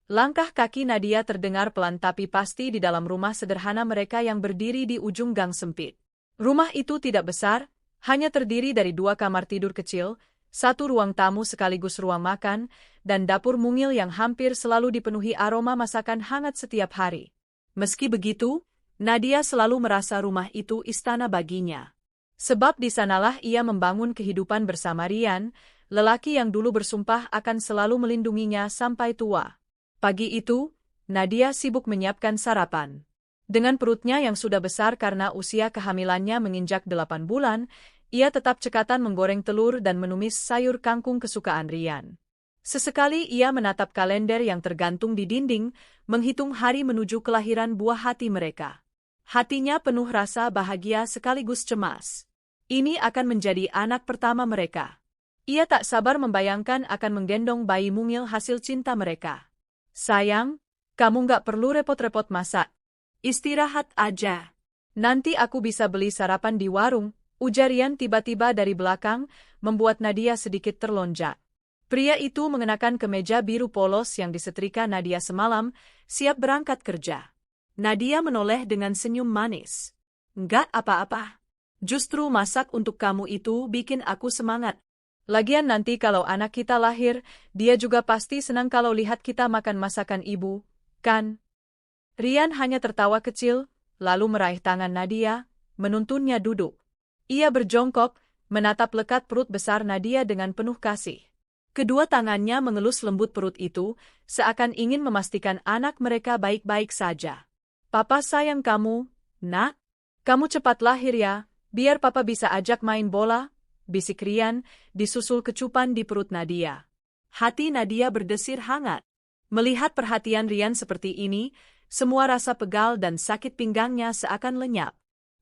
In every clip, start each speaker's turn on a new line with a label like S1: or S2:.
S1: Langkah kaki Nadia terdengar pelan tapi pasti di dalam rumah sederhana mereka yang berdiri di ujung gang sempit. Rumah itu tidak besar, hanya terdiri dari 2 kamar tidur kecil, 1 ruang tamu sekaligus ruang makan, dan dapur mungil yang hampir selalu dipenuhi aroma masakan hangat setiap hari. Meski begitu, Nadia selalu merasa rumah itu istana baginya. Sebab di sanalah ia membangun kehidupan bersama Rian, lelaki yang dulu bersumpah akan selalu melindunginya sampai tua. Pagi itu, Nadia sibuk menyiapkan sarapan. Dengan perutnya yang sudah besar karena usia kehamilannya menginjak 8 bulan, ia tetap cekatan menggoreng telur dan menumis sayur kangkung kesukaan Rian. Sesekali ia menatap kalender yang tergantung di dinding, menghitung hari menuju kelahiran buah hati mereka. Hatinya penuh rasa bahagia sekaligus cemas. Ini akan menjadi anak pertama mereka. Ia tak sabar membayangkan akan menggendong bayi mungil hasil cinta mereka. Sayang, kamu nggak perlu repot-repot masak. Istirahat aja. Nanti aku bisa beli sarapan di warung, ujar Rian tiba-tiba dari belakang, membuat Nadia sedikit terlonjak. Pria itu mengenakan kemeja biru polos yang disetrika Nadia semalam, siap berangkat kerja. Nadia menoleh dengan senyum manis. Nggak apa-apa. Justru masak untuk kamu itu bikin aku semangat. Lagian nanti kalau anak kita lahir, dia juga pasti senang kalau lihat kita makan masakan ibu, kan? Rian hanya tertawa kecil, lalu meraih tangan Nadia, menuntunnya duduk. Ia berjongkok, menatap lekat perut besar Nadia dengan penuh kasih. Kedua tangannya mengelus lembut perut itu, seakan ingin memastikan anak mereka baik-baik saja. Papa sayang kamu, nak. Kamu cepat lahir ya, biar papa bisa ajak main bola, bisik Rian, disusul kecupan di perut Nadia. Hati Nadia berdesir hangat. Melihat perhatian Rian seperti ini, semua rasa pegal dan sakit pinggangnya seakan lenyap.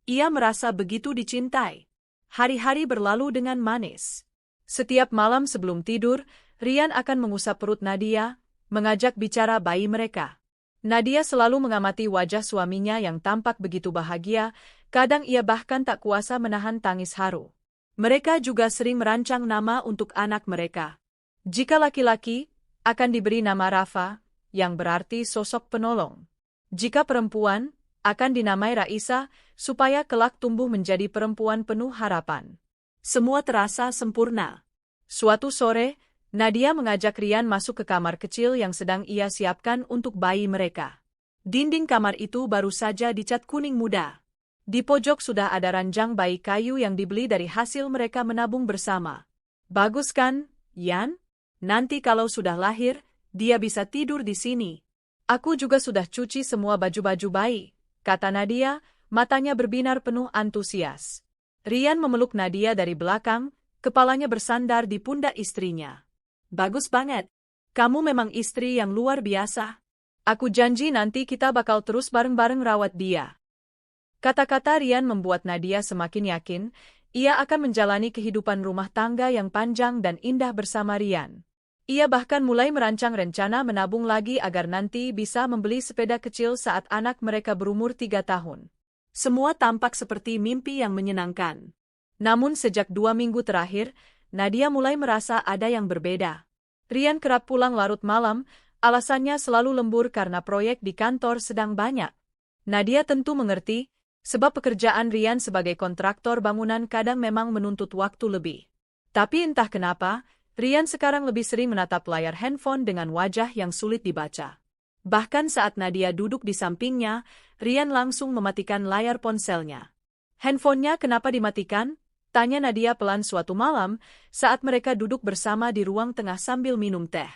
S1: Ia merasa begitu dicintai. Hari-hari berlalu dengan manis. Setiap malam sebelum tidur, Rian akan mengusap perut Nadia, mengajak bicara bayi mereka. Nadia selalu mengamati wajah suaminya yang tampak begitu bahagia, kadang ia bahkan tak kuasa menahan tangis haru. Mereka juga sering merancang nama untuk anak mereka. Jika laki-laki, akan diberi nama Rafa, yang berarti sosok penolong. Jika perempuan, akan dinamai Raisa, supaya kelak tumbuh menjadi perempuan penuh harapan. Semua terasa sempurna. Suatu sore, Nadia mengajak Rian masuk ke kamar kecil yang sedang ia siapkan untuk bayi mereka. Dinding kamar itu baru saja dicat kuning muda. Di pojok sudah ada ranjang bayi kayu yang dibeli dari hasil mereka menabung bersama. Bagus kan, Yan? Nanti kalau sudah lahir, dia bisa tidur di sini. Aku juga sudah cuci semua baju-baju bayi, kata Nadia, matanya berbinar penuh antusias. Rian memeluk Nadia dari belakang, kepalanya bersandar di pundak istrinya. Bagus banget. Kamu memang istri yang luar biasa. Aku janji nanti kita bakal terus bareng-bareng rawat dia. Kata-kata Rian membuat Nadia semakin yakin, ia akan menjalani kehidupan rumah tangga yang panjang dan indah bersama Rian. Ia bahkan mulai merancang rencana menabung lagi agar nanti bisa membeli sepeda kecil saat anak mereka berumur 3 tahun. Semua tampak seperti mimpi yang menyenangkan. Namun sejak 2 minggu terakhir, Nadia mulai merasa ada yang berbeda. Rian kerap pulang larut malam, alasannya selalu lembur karena proyek di kantor sedang banyak. Nadia tentu mengerti, sebab pekerjaan Rian sebagai kontraktor bangunan kadang memang menuntut waktu lebih. Tapi entah kenapa, Rian sekarang lebih sering menatap layar handphone dengan wajah yang sulit dibaca. Bahkan saat Nadia duduk di sampingnya, Rian langsung mematikan layar ponselnya. Handphonenya kenapa dimatikan? Tanya Nadia pelan suatu malam, saat mereka duduk bersama di ruang tengah sambil minum teh.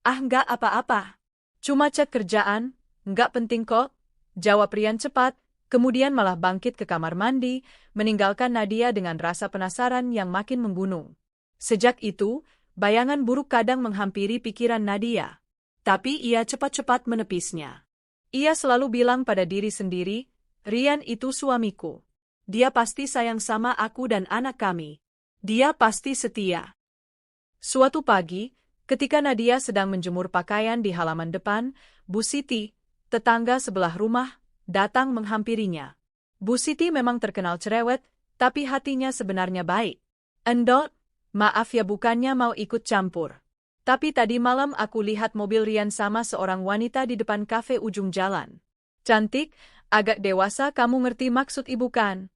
S1: Ah, nggak apa-apa. Cuma cek kerjaan, nggak penting kok, jawab Rian cepat, kemudian malah bangkit ke kamar mandi, meninggalkan Nadia dengan rasa penasaran yang makin menggunung. Sejak itu, bayangan buruk kadang menghampiri pikiran Nadia. Tapi ia cepat-cepat menepisnya. Ia selalu bilang pada diri sendiri, Rian itu suamiku. Dia pasti sayang sama aku dan anak kami. Dia pasti setia. Suatu pagi, ketika Nadia sedang menjemur pakaian di halaman depan, Bu Siti, tetangga sebelah rumah, datang menghampirinya. Bu Siti memang terkenal cerewet, tapi hatinya sebenarnya baik. Endot, maaf ya bukannya mau ikut campur. Tapi tadi malam aku lihat mobil Rian sama seorang wanita di depan kafe ujung jalan. Cantik, agak dewasa, kamu ngerti maksud ibu kan?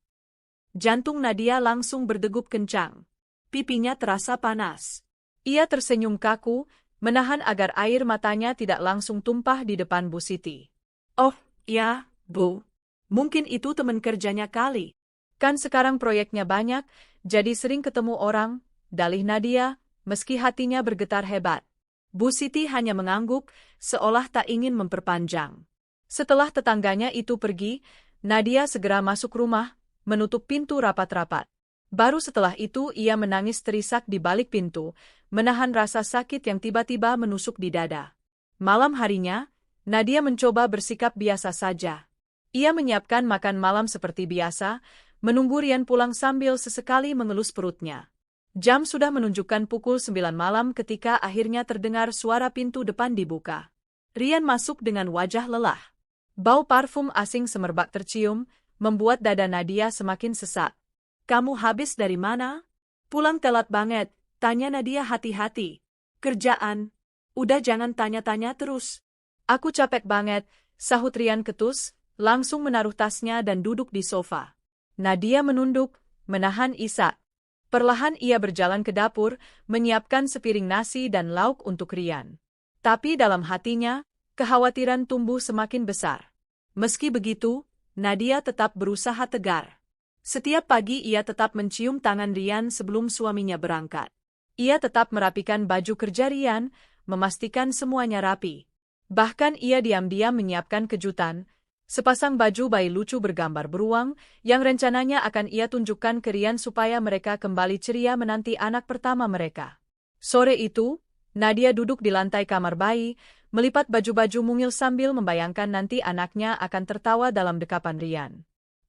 S1: Jantung Nadia langsung berdegup kencang. Pipinya terasa panas. Ia tersenyum kaku, menahan agar air matanya tidak langsung tumpah di depan Bu Siti. Oh, ya, Bu. Mungkin itu teman kerjanya kali. Kan sekarang proyeknya banyak, jadi sering ketemu orang, dalih Nadia, meski hatinya bergetar hebat. Bu Siti hanya mengangguk, seolah tak ingin memperpanjang. Setelah tetangganya itu pergi, Nadia segera masuk rumah, menutup pintu rapat-rapat. Baru setelah itu ia menangis terisak di balik pintu, menahan rasa sakit yang tiba-tiba menusuk di dada. Malam harinya, Nadia mencoba bersikap biasa saja. Ia menyiapkan makan malam seperti biasa, menunggu Rian pulang sambil sesekali mengelus perutnya. Jam sudah menunjukkan pukul 9 malam ketika akhirnya terdengar suara pintu depan dibuka. Rian masuk dengan wajah lelah. Bau parfum asing semerbak tercium, membuat dada Nadia semakin sesak. Kamu habis dari mana? Pulang telat banget, tanya Nadia hati-hati. Kerjaan. Udah jangan tanya-tanya terus. Aku capek banget, sahut Rian ketus, langsung menaruh tasnya dan duduk di sofa. Nadia menunduk, menahan isak. Perlahan ia berjalan ke dapur, menyiapkan sepiring nasi dan lauk untuk Rian. Tapi dalam hatinya, kekhawatiran tumbuh semakin besar. Meski begitu, Nadia tetap berusaha tegar. Setiap pagi ia tetap mencium tangan Rian sebelum suaminya berangkat. Ia tetap merapikan baju kerja Rian, memastikan semuanya rapi. Bahkan ia diam-diam menyiapkan kejutan, sepasang baju bayi lucu bergambar beruang, yang rencananya akan ia tunjukkan ke Rian supaya mereka kembali ceria menanti anak pertama mereka. Sore itu, Nadia duduk di lantai kamar bayi, melipat baju-baju mungil sambil membayangkan nanti anaknya akan tertawa dalam dekapan Rian.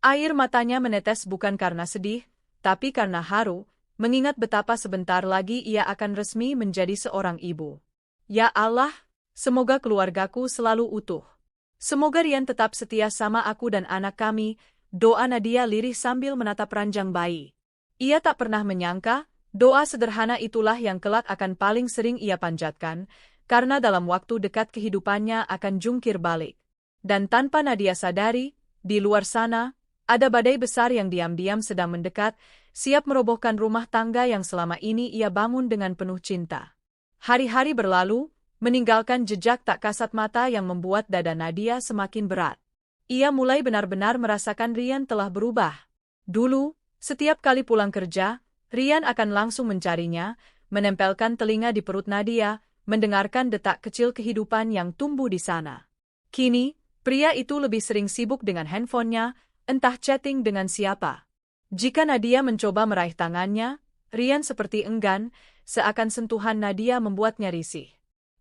S1: Air matanya menetes bukan karena sedih, tapi karena haru, mengingat betapa sebentar lagi ia akan resmi menjadi seorang ibu. Ya Allah, semoga keluargaku selalu utuh. Semoga Rian tetap setia sama aku dan anak kami, doa Nadia lirih sambil menatap ranjang bayi. Ia tak pernah menyangka, doa sederhana itulah yang kelak akan paling sering ia panjatkan, karena dalam waktu dekat kehidupannya akan jungkir balik. Dan tanpa Nadia sadari, di luar sana, ada badai besar yang diam-diam sedang mendekat, siap merobohkan rumah tangga yang selama ini ia bangun dengan penuh cinta. Hari-hari berlalu, meninggalkan jejak tak kasat mata yang membuat dada Nadia semakin berat. Ia mulai benar-benar merasakan Rian telah berubah. Dulu, setiap kali pulang kerja, Rian akan langsung mencarinya, menempelkan telinga di perut Nadia, mendengarkan detak kecil kehidupan yang tumbuh di sana. Kini, pria itu lebih sering sibuk dengan handphonenya, entah chatting dengan siapa. Jika Nadia mencoba meraih tangannya, Rian seperti enggan, seakan sentuhan Nadia membuatnya risih.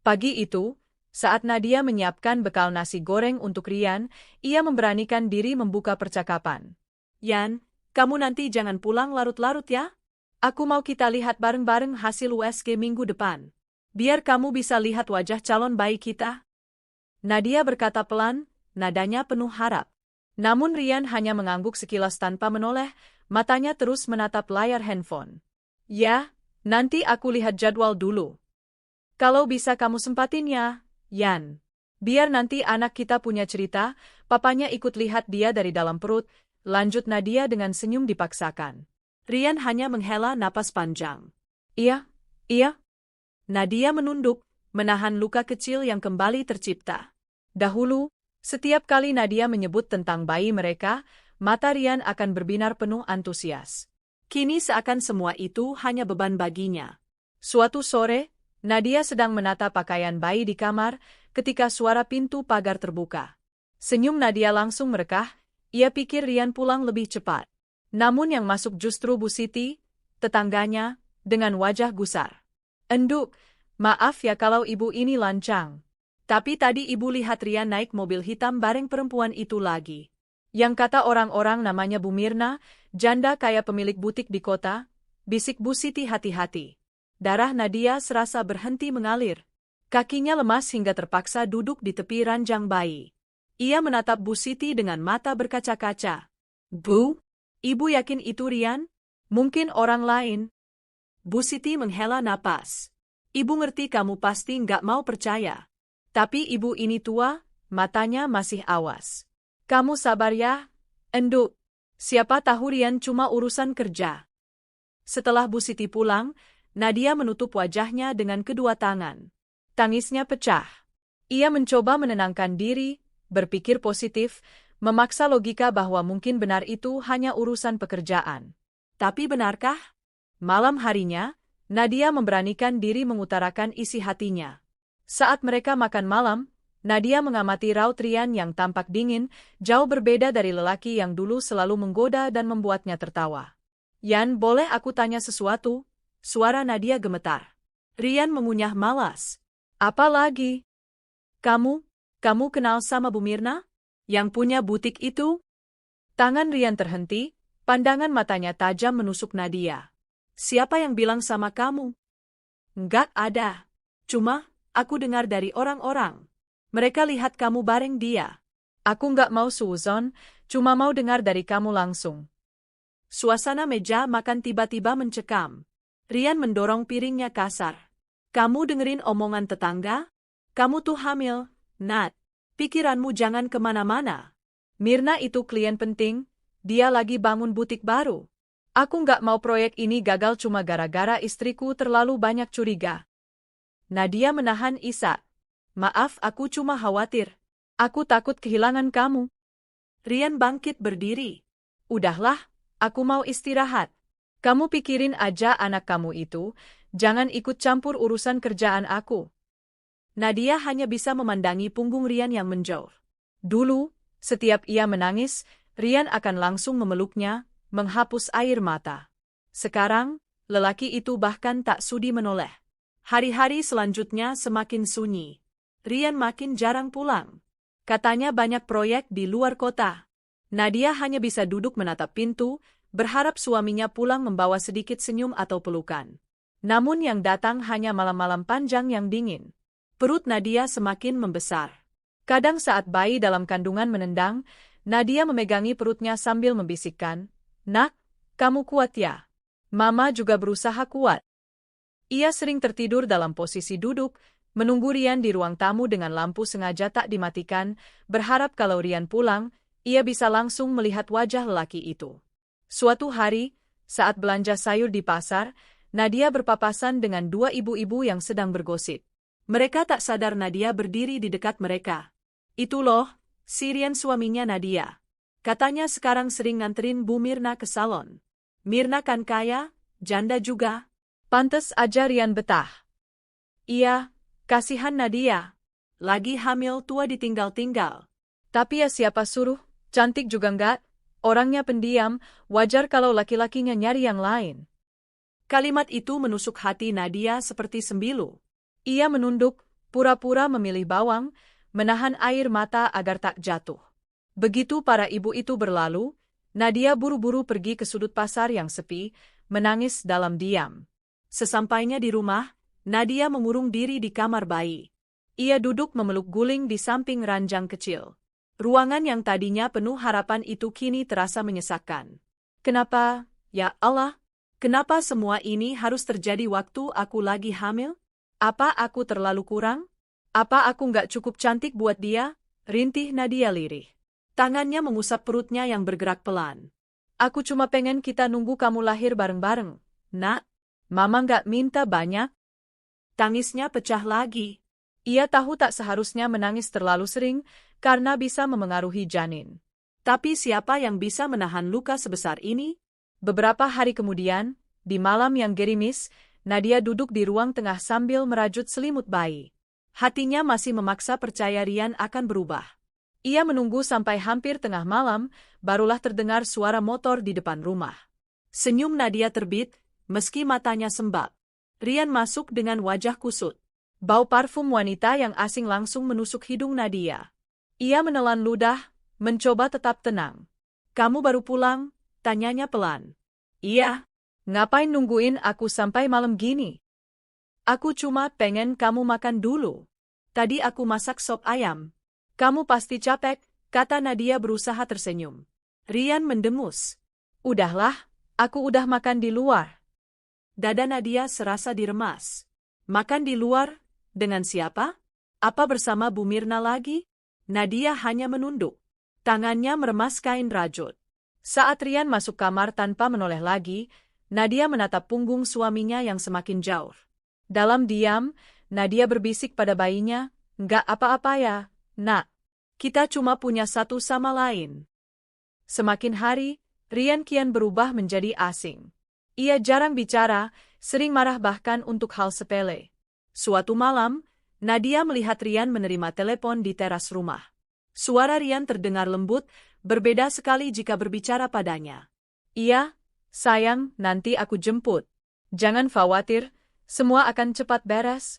S1: Pagi itu, saat Nadia menyiapkan bekal nasi goreng untuk Rian, ia memberanikan diri membuka percakapan. Yan, kamu nanti jangan pulang larut-larut ya? Aku mau kita lihat bareng-bareng hasil USG minggu depan. Biar kamu bisa lihat wajah calon bayi kita. Nadia berkata pelan, nadanya penuh harap. Namun Rian hanya mengangguk sekilas tanpa menoleh, matanya terus menatap layar handphone. Ya, nanti aku lihat jadwal dulu. Kalau bisa kamu sempatin ya, Yan. Biar nanti anak kita punya cerita, papanya ikut lihat dia dari dalam perut, lanjut Nadia dengan senyum dipaksakan. Rian hanya menghela napas panjang. Iya. Nadia menunduk, menahan luka kecil yang kembali tercipta. Dahulu, setiap kali Nadia menyebut tentang bayi mereka, mata Rian akan berbinar penuh antusias. Kini seakan semua itu hanya beban baginya. Suatu sore, Nadia sedang menata pakaian bayi di kamar, ketika suara pintu pagar terbuka. Senyum Nadia langsung merekah, ia pikir Rian pulang lebih cepat. Namun yang masuk justru Bu Siti, tetangganya, dengan wajah gusar. Enduk, maaf ya kalau ibu ini lancang. Tapi tadi ibu lihat Rian naik mobil hitam bareng perempuan itu lagi. Yang kata orang-orang namanya Bu Mirna, janda kaya pemilik butik di kota, bisik Bu Siti hati-hati. Darah Nadia serasa berhenti mengalir. Kakinya lemas hingga terpaksa duduk di tepi ranjang bayi. Ia menatap Bu Siti dengan mata berkaca-kaca. Bu, ibu yakin itu Rian? Mungkin orang lain? Bu Siti menghela napas. Ibu ngerti kamu pasti nggak mau percaya. Tapi ibu ini tua, matanya masih awas. Kamu sabar ya, Enduk. Siapa tahu Rian cuma urusan kerja. Setelah Bu Siti pulang, Nadia menutup wajahnya dengan kedua tangan. Tangisnya pecah. Ia mencoba menenangkan diri, berpikir positif, memaksa logika bahwa mungkin benar itu hanya urusan pekerjaan. Tapi benarkah? Malam harinya, Nadia memberanikan diri mengutarakan isi hatinya. Saat mereka makan malam, Nadia mengamati raut Rian yang tampak dingin, jauh berbeda dari lelaki yang dulu selalu menggoda dan membuatnya tertawa. Yan, boleh aku tanya sesuatu? Suara Nadia gemetar. Rian mengunyah malas. Apa lagi? Kamu kenal sama Bu Mirna? Yang punya butik itu? Tangan Rian terhenti, pandangan matanya tajam menusuk Nadia. Siapa yang bilang sama kamu? Enggak ada. Cuma, aku dengar dari orang-orang. Mereka lihat kamu bareng dia. Aku nggak mau suuzon, cuma mau dengar dari kamu langsung. Suasana meja makan tiba-tiba mencekam. Rian mendorong piringnya kasar. Kamu dengerin omongan tetangga? Kamu tuh hamil, Nat. Pikiranmu jangan kemana-mana. Mirna itu klien penting, dia lagi bangun butik baru. Aku nggak mau proyek ini gagal cuma gara-gara istriku terlalu banyak curiga. Nadia menahan isak. Maaf, aku cuma khawatir. Aku takut kehilangan kamu. Rian bangkit berdiri. Udahlah, aku mau istirahat. Kamu pikirin aja anak kamu itu, jangan ikut campur urusan kerjaan aku. Nadia hanya bisa memandangi punggung Rian yang menjor. Dulu, setiap ia menangis, Rian akan langsung memeluknya, menghapus air mata. Sekarang, lelaki itu bahkan tak sudi menoleh. Hari-hari selanjutnya semakin sunyi. Rian makin jarang pulang. Katanya banyak proyek di luar kota. Nadia hanya bisa duduk menatap pintu, berharap suaminya pulang membawa sedikit senyum atau pelukan. Namun yang datang hanya malam-malam panjang yang dingin. Perut Nadia semakin membesar. Kadang saat bayi dalam kandungan menendang, Nadia memegangi perutnya sambil membisikkan, "Nak, kamu kuat ya? Mama juga berusaha kuat." Ia sering tertidur dalam posisi duduk, menunggu Rian di ruang tamu dengan lampu sengaja tak dimatikan, berharap kalau Rian pulang, ia bisa langsung melihat wajah lelaki itu. Suatu hari, saat belanja sayur di pasar, Nadia berpapasan dengan dua ibu-ibu yang sedang bergosip. Mereka tak sadar Nadia berdiri di dekat mereka. Itu loh, si Rian suaminya Nadia. Katanya sekarang sering nganterin Bu Mirna ke salon. Mirna kan kaya, janda juga. Pantes aja Rian betah. Iya. Kasihan Nadia. Lagi hamil tua ditinggal-tinggal. Tapi ya siapa suruh, cantik juga enggak, orangnya pendiam, wajar kalau laki-lakinya nyari yang lain. Kalimat itu menusuk hati Nadia seperti sembilu. Ia menunduk, pura-pura memilih bawang, menahan air mata agar tak jatuh. Begitu para ibu itu berlalu, Nadia buru-buru pergi ke sudut pasar yang sepi, menangis dalam diam. Sesampainya di rumah, Nadia mengurung diri di kamar bayi. Ia duduk memeluk guling di samping ranjang kecil. Ruangan yang tadinya penuh harapan itu kini terasa menyesakkan. Kenapa, ya Allah? Kenapa semua ini harus terjadi waktu aku lagi hamil? Apa aku terlalu kurang? Apa aku nggak cukup cantik buat dia? Rintih Nadia lirih. Tangannya mengusap perutnya yang bergerak pelan. Aku cuma pengen kita nunggu kamu lahir bareng-bareng. Nak, Mama nggak minta banyak. Tangisnya pecah lagi. Ia tahu tak seharusnya menangis terlalu sering, karena bisa memengaruhi janin. Tapi siapa yang bisa menahan luka sebesar ini? Beberapa hari kemudian, di malam yang gerimis, Nadia duduk di ruang tengah sambil merajut selimut bayi. Hatinya masih memaksa percaya Rian akan berubah. Ia menunggu sampai hampir tengah malam, barulah terdengar suara motor di depan rumah. Senyum Nadia terbit, meski matanya sembab. Rian masuk dengan wajah kusut. Bau parfum wanita yang asing langsung menusuk hidung Nadia. Ia menelan ludah, mencoba tetap tenang. "Kamu baru pulang?" tanyanya pelan. "Iya." "Ngapain nungguin aku sampai malam gini?" "Aku cuma pengen kamu makan dulu. Tadi aku masak sop ayam." "Kamu pasti capek," kata Nadia berusaha tersenyum. Rian mendengus. "Udahlah, aku udah makan di luar." Dada Nadia serasa diremas. Makan di luar? Dengan siapa? Apa bersama Bu Mirna lagi? Nadia hanya menunduk. Tangannya meremas kain rajut. Saat Rian masuk kamar tanpa menoleh lagi, Nadia menatap punggung suaminya yang semakin jauh. Dalam diam, Nadia berbisik pada bayinya, "Nggak apa-apa ya, Nak. Kita cuma punya satu sama lain." Semakin hari, Rian kian berubah menjadi asing. Ia jarang bicara, sering marah bahkan untuk hal sepele. Suatu malam, Nadia melihat Rian menerima telepon di teras rumah. Suara Rian terdengar lembut, berbeda sekali jika berbicara padanya. "Iya, sayang, nanti aku jemput. Jangan khawatir, semua akan cepat beres."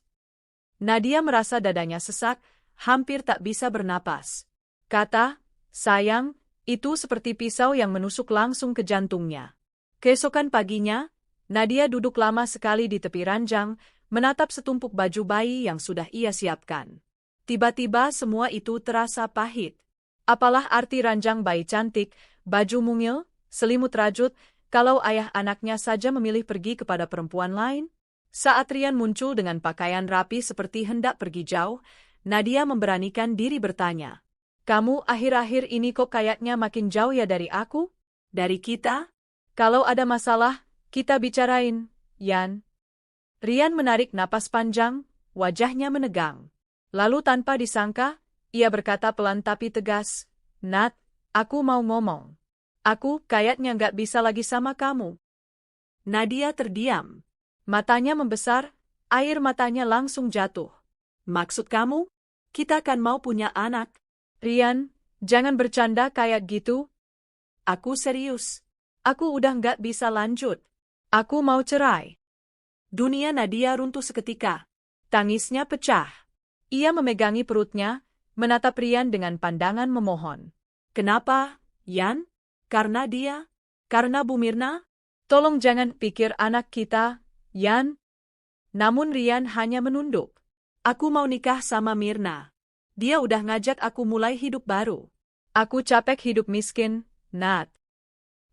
S1: Nadia merasa dadanya sesak, hampir tak bisa bernapas. Kata, "Sayang," itu seperti pisau yang menusuk langsung ke jantungnya. Keesokan paginya, Nadia duduk lama sekali di tepi ranjang, menatap setumpuk baju bayi yang sudah ia siapkan. Tiba-tiba semua itu terasa pahit. Apalah arti ranjang bayi cantik, baju mungil, selimut rajut, kalau ayah anaknya saja memilih pergi kepada perempuan lain? Saat Rian muncul dengan pakaian rapi seperti hendak pergi jauh, Nadia memberanikan diri bertanya, "Kamu akhir-akhir ini kok kayaknya makin jauh ya dari aku? Dari kita? Kalau ada masalah, kita bicarain, Yan." Rian menarik napas panjang, wajahnya menegang. Lalu tanpa disangka, ia berkata pelan tapi tegas, "Nat, aku mau ngomong. Aku kayaknya nggak bisa lagi sama kamu." Nadia terdiam. Matanya membesar, air matanya langsung jatuh. "Maksud kamu? Kita kan mau punya anak." "Rian, jangan bercanda kayak gitu." "Aku serius. Aku udah nggak bisa lanjut. Aku mau cerai." Dunia Nadia runtuh seketika. Tangisnya pecah. Ia memegangi perutnya, menatap Rian dengan pandangan memohon. "Kenapa, Yan? Karena dia? Karena Bu Mirna? Tolong jangan pikir anak kita, Yan." Namun Rian hanya menunduk. "Aku mau nikah sama Mirna. Dia udah ngajak aku mulai hidup baru. Aku capek hidup miskin, Nat."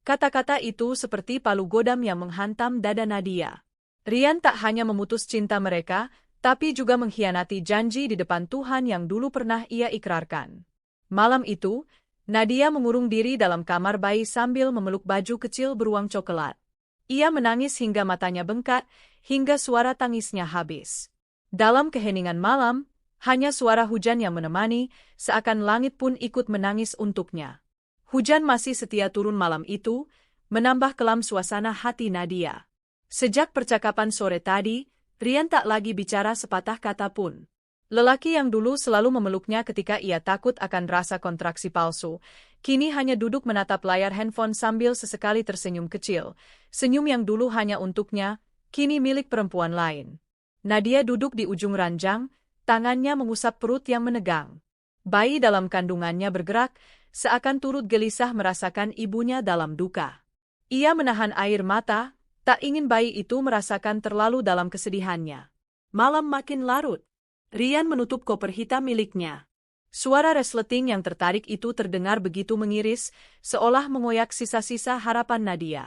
S1: Kata-kata itu seperti palu godam yang menghantam dada Nadia. Rian tak hanya memutus cinta mereka, tapi juga mengkhianati janji di depan Tuhan yang dulu pernah ia ikrarkan. Malam itu, Nadia mengurung diri dalam kamar bayi sambil memeluk baju kecil beruang coklat. Ia menangis hingga matanya bengkak, hingga suara tangisnya habis. Dalam keheningan malam, hanya suara hujan yang menemani, seakan langit pun ikut menangis untuknya. Hujan masih setia turun malam itu, menambah kelam suasana hati Nadia. Sejak percakapan sore tadi, Rian tak lagi bicara sepatah kata pun. Lelaki yang dulu selalu memeluknya ketika ia takut akan rasa kontraksi palsu, kini hanya duduk menatap layar handphone sambil sesekali tersenyum kecil. Senyum yang dulu hanya untuknya, kini milik perempuan lain. Nadia duduk di ujung ranjang, tangannya mengusap perut yang menegang. Bayi dalam kandungannya bergerak, seakan turut gelisah merasakan ibunya dalam duka. Ia menahan air mata, tak ingin bayi itu merasakan terlalu dalam kesedihannya. Malam makin larut. Rian menutup koper hitam miliknya. Suara resleting yang tertarik itu terdengar begitu mengiris, seolah mengoyak sisa-sisa harapan Nadia.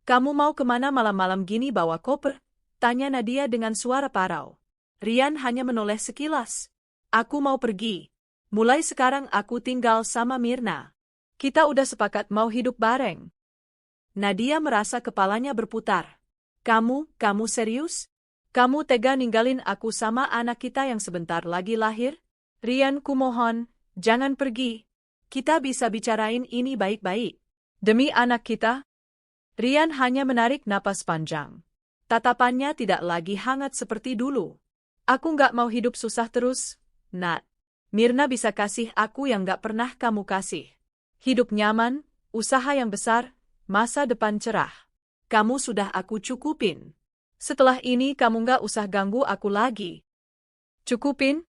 S1: "Kamu mau kemana malam-malam gini bawa koper?" tanya Nadia dengan suara parau. Rian hanya menoleh sekilas. "Aku mau pergi. Mulai sekarang aku tinggal sama Mirna. Kita udah sepakat mau hidup bareng." Nadia merasa kepalanya berputar. Kamu serius? Kamu tega ninggalin aku sama anak kita yang sebentar lagi lahir?" "Rian, kumohon, jangan pergi. Kita bisa bicarain ini baik-baik. Demi anak kita." Rian hanya menarik napas panjang. Tatapannya tidak lagi hangat seperti dulu. "Aku nggak mau hidup susah terus, Nat. Mirna bisa kasih aku yang nggak pernah kamu kasih. Hidup nyaman, usaha yang besar, masa depan cerah. Kamu sudah aku cukupin. Setelah ini kamu nggak usah ganggu aku lagi." "Cukupin?"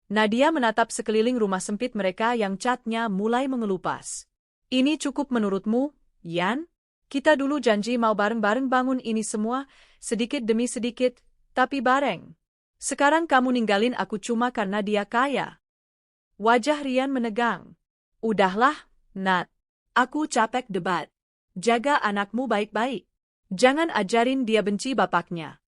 S1: Nadia menatap sekeliling rumah sempit mereka yang catnya mulai mengelupas. "Ini cukup menurutmu, Yan? Kita dulu janji mau bareng-bareng bangun ini semua, sedikit demi sedikit, tapi bareng. Sekarang kamu ninggalin aku cuma karena dia kaya." Wajah Rian menegang. "Udahlah, Nat. Aku capek debat. Jaga anakmu baik-baik. Jangan ajarin dia benci bapaknya."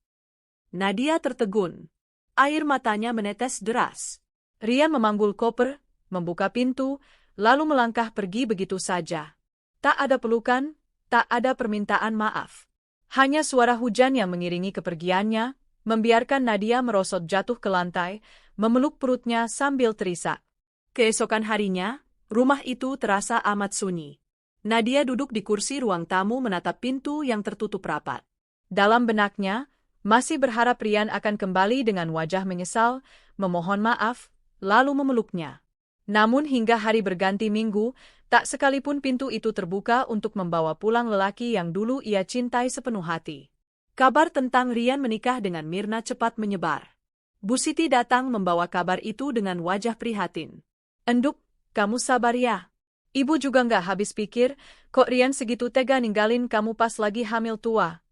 S2: Nadia tertegun. Air matanya menetes deras.
S1: Rian memanggul koper, membuka pintu, lalu melangkah pergi begitu saja. Tak ada pelukan, tak ada permintaan maaf. Hanya suara hujan yang mengiringi kepergiannya, membiarkan Nadia merosot jatuh ke lantai, memeluk perutnya sambil terisak.
S2: Keesokan harinya, rumah itu terasa amat sunyi. Nadia duduk di kursi ruang tamu menatap pintu yang tertutup rapat.
S1: Dalam benaknya, masih berharap Rian akan kembali dengan wajah menyesal, memohon maaf, lalu memeluknya. Namun hingga hari berganti minggu, tak sekalipun pintu itu terbuka untuk membawa pulang lelaki yang dulu ia cintai sepenuh hati.
S2: Kabar tentang Rian menikah dengan Mirna cepat menyebar. Bu Siti datang membawa kabar itu dengan wajah prihatin.
S1: "Enduk, kamu sabar ya. Ibu juga nggak habis pikir, kok Rian segitu tega ninggalin kamu pas lagi hamil tua."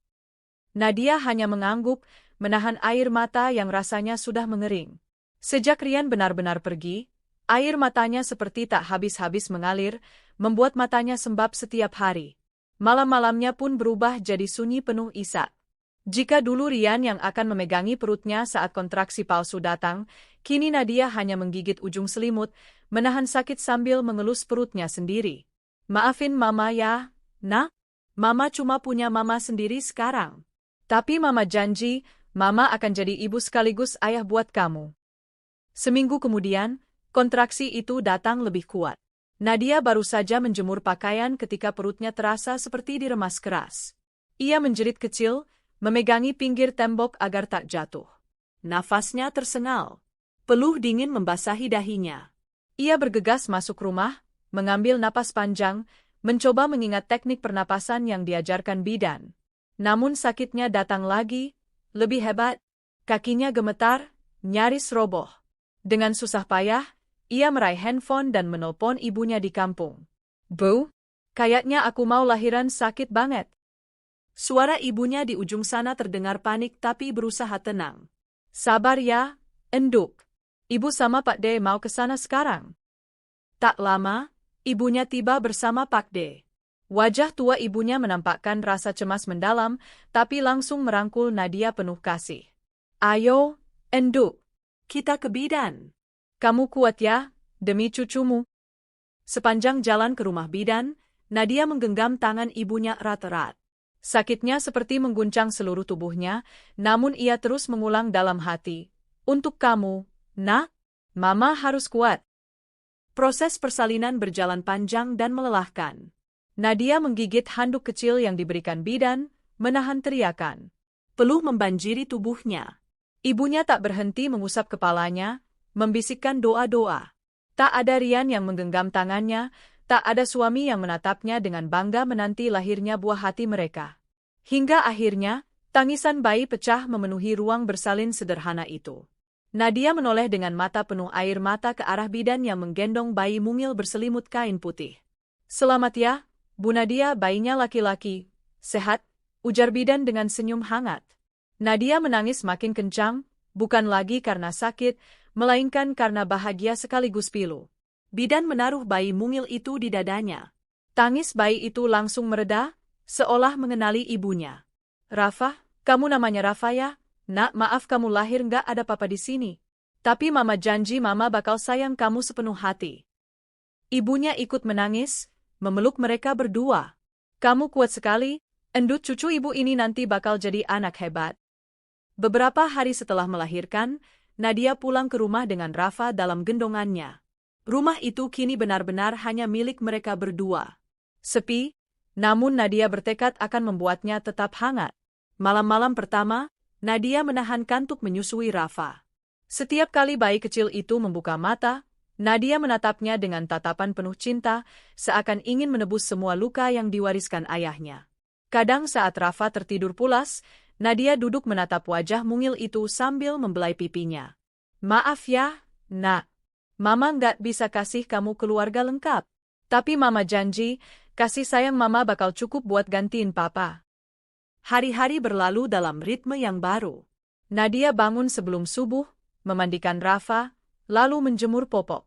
S1: Nadia hanya mengangguk, menahan air mata yang rasanya sudah mengering. Sejak Rian benar-benar pergi, air matanya seperti tak habis-habis mengalir, membuat matanya sembab setiap hari. Malam-malamnya pun berubah jadi sunyi penuh isak. Jika dulu Rian yang akan memegangi perutnya saat kontraksi palsu datang, kini Nadia hanya menggigit ujung selimut, menahan sakit sambil mengelus perutnya sendiri. "Maafin Mama ya, Nak. Mama cuma punya Mama sendiri sekarang. Tapi Mama janji, Mama akan jadi ibu sekaligus ayah buat kamu." Seminggu kemudian, kontraksi itu datang lebih kuat. Nadia baru saja menjemur pakaian ketika perutnya terasa seperti diremas keras. Ia menjerit kecil, memegangi pinggir tembok agar tak jatuh.
S2: Nafasnya tersengal. Peluh dingin membasahi dahinya.
S1: Ia bergegas masuk rumah, mengambil napas panjang, mencoba mengingat teknik pernapasan yang diajarkan bidan. Namun sakitnya datang lagi, lebih hebat. Kakinya gemetar, nyaris roboh. Dengan susah payah, ia meraih handphone dan menelpon ibunya di kampung. "Bu, kayaknya aku mau lahiran sakit banget."
S2: Suara ibunya di ujung sana terdengar panik tapi berusaha tenang.
S1: "Sabar ya, Enduk. Ibu sama Pak D mau ke sana sekarang." Tak lama, ibunya tiba bersama Pak D. Wajah tua ibunya menampakkan rasa cemas mendalam, tapi langsung merangkul Nadia penuh kasih. "Ayo, Enduk.
S2: Kita ke bidan.
S1: Kamu kuat ya, demi cucumu." Sepanjang jalan ke rumah bidan, Nadia menggenggam tangan ibunya erat-erat. Sakitnya seperti mengguncang seluruh tubuhnya, namun ia terus mengulang dalam hati, "Untuk kamu, Nak, Mama harus kuat."
S2: Proses persalinan berjalan panjang dan melelahkan.
S1: Nadia menggigit handuk kecil yang diberikan bidan, menahan teriakan.
S2: Peluh membanjiri tubuhnya.
S1: Ibunya tak berhenti mengusap kepalanya, membisikkan doa-doa. Tak ada Rian yang menggenggam tangannya, tak ada suami yang menatapnya dengan bangga menanti lahirnya buah hati mereka. Hingga akhirnya, tangisan bayi pecah memenuhi ruang bersalin sederhana itu. Nadia menoleh dengan mata penuh air mata ke arah bidan yang menggendong bayi mungil berselimut kain putih. "Selamat ya, Bu Nadia, bayinya laki-laki, sehat," ujar bidan dengan senyum hangat. Nadia menangis makin kencang, bukan lagi karena sakit, melainkan karena bahagia sekaligus pilu.
S2: Bidan menaruh bayi mungil itu di dadanya.
S1: Tangis bayi itu langsung mereda, seolah mengenali ibunya. "Rafa, kamu namanya Rafa ya? Nak, maaf kamu lahir nggak ada papa di sini. Tapi Mama janji Mama bakal sayang kamu sepenuh hati." Ibunya ikut menangis, memeluk mereka berdua. "Kamu kuat sekali, Endut, cucu ibu ini nanti bakal jadi anak hebat." Beberapa hari setelah melahirkan, Nadia pulang ke rumah dengan Rafa dalam gendongannya. Rumah itu kini benar-benar hanya milik mereka berdua. Sepi, namun Nadia bertekad akan membuatnya tetap hangat. Malam-malam pertama, Nadia menahan kantuk menyusui Rafa. Setiap kali bayi kecil itu membuka mata, Nadia menatapnya dengan tatapan penuh cinta, seakan ingin menebus semua luka yang diwariskan ayahnya. Kadang saat Rafa tertidur pulas, Nadia duduk menatap wajah mungil itu sambil membelai pipinya. "Maaf ya, Nak. Mama nggak bisa kasih kamu keluarga lengkap. Tapi Mama janji, kasih sayang Mama bakal cukup buat gantiin Papa."
S2: Hari-hari berlalu dalam ritme yang baru.
S1: Nadia bangun sebelum subuh, memandikan Rafa, lalu menjemur popok.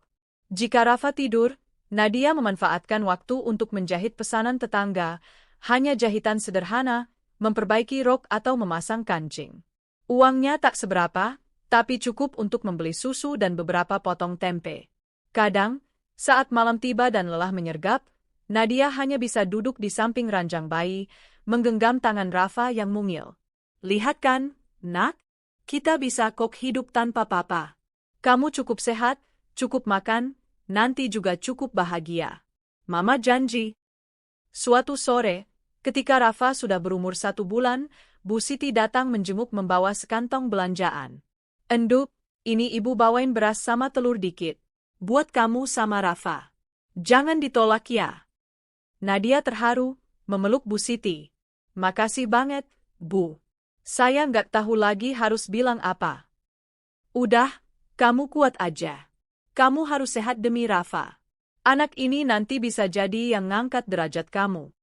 S1: Jika Rafa tidur, Nadia memanfaatkan waktu untuk menjahit pesanan tetangga, hanya jahitan sederhana, memperbaiki rok atau memasang kancing. Uangnya tak seberapa, tapi cukup untuk membeli susu dan beberapa potong tempe. Kadang, saat malam tiba dan lelah menyergap, Nadia hanya bisa duduk di samping ranjang bayi, menggenggam tangan Rafa yang mungil.
S2: Lihat kan, nak? Kita bisa kok hidup tanpa papa.
S1: Kamu cukup sehat, cukup makan, nanti juga cukup bahagia.
S2: Mama janji.
S1: Suatu sore, ketika Rafa sudah berumur 1 bulan, Bu Siti datang menjenguk membawa sekantong belanjaan. Enduk, ini ibu bawain beras sama telur dikit.
S2: Buat kamu sama Rafa.
S1: Jangan ditolak ya. Nadia terharu, memeluk Bu Siti. Makasih banget, Bu. Saya nggak tahu lagi harus bilang apa.
S2: Udah, kamu kuat aja. Kamu harus sehat demi Rafa.
S1: Anak ini nanti bisa jadi yang ngangkat derajat kamu.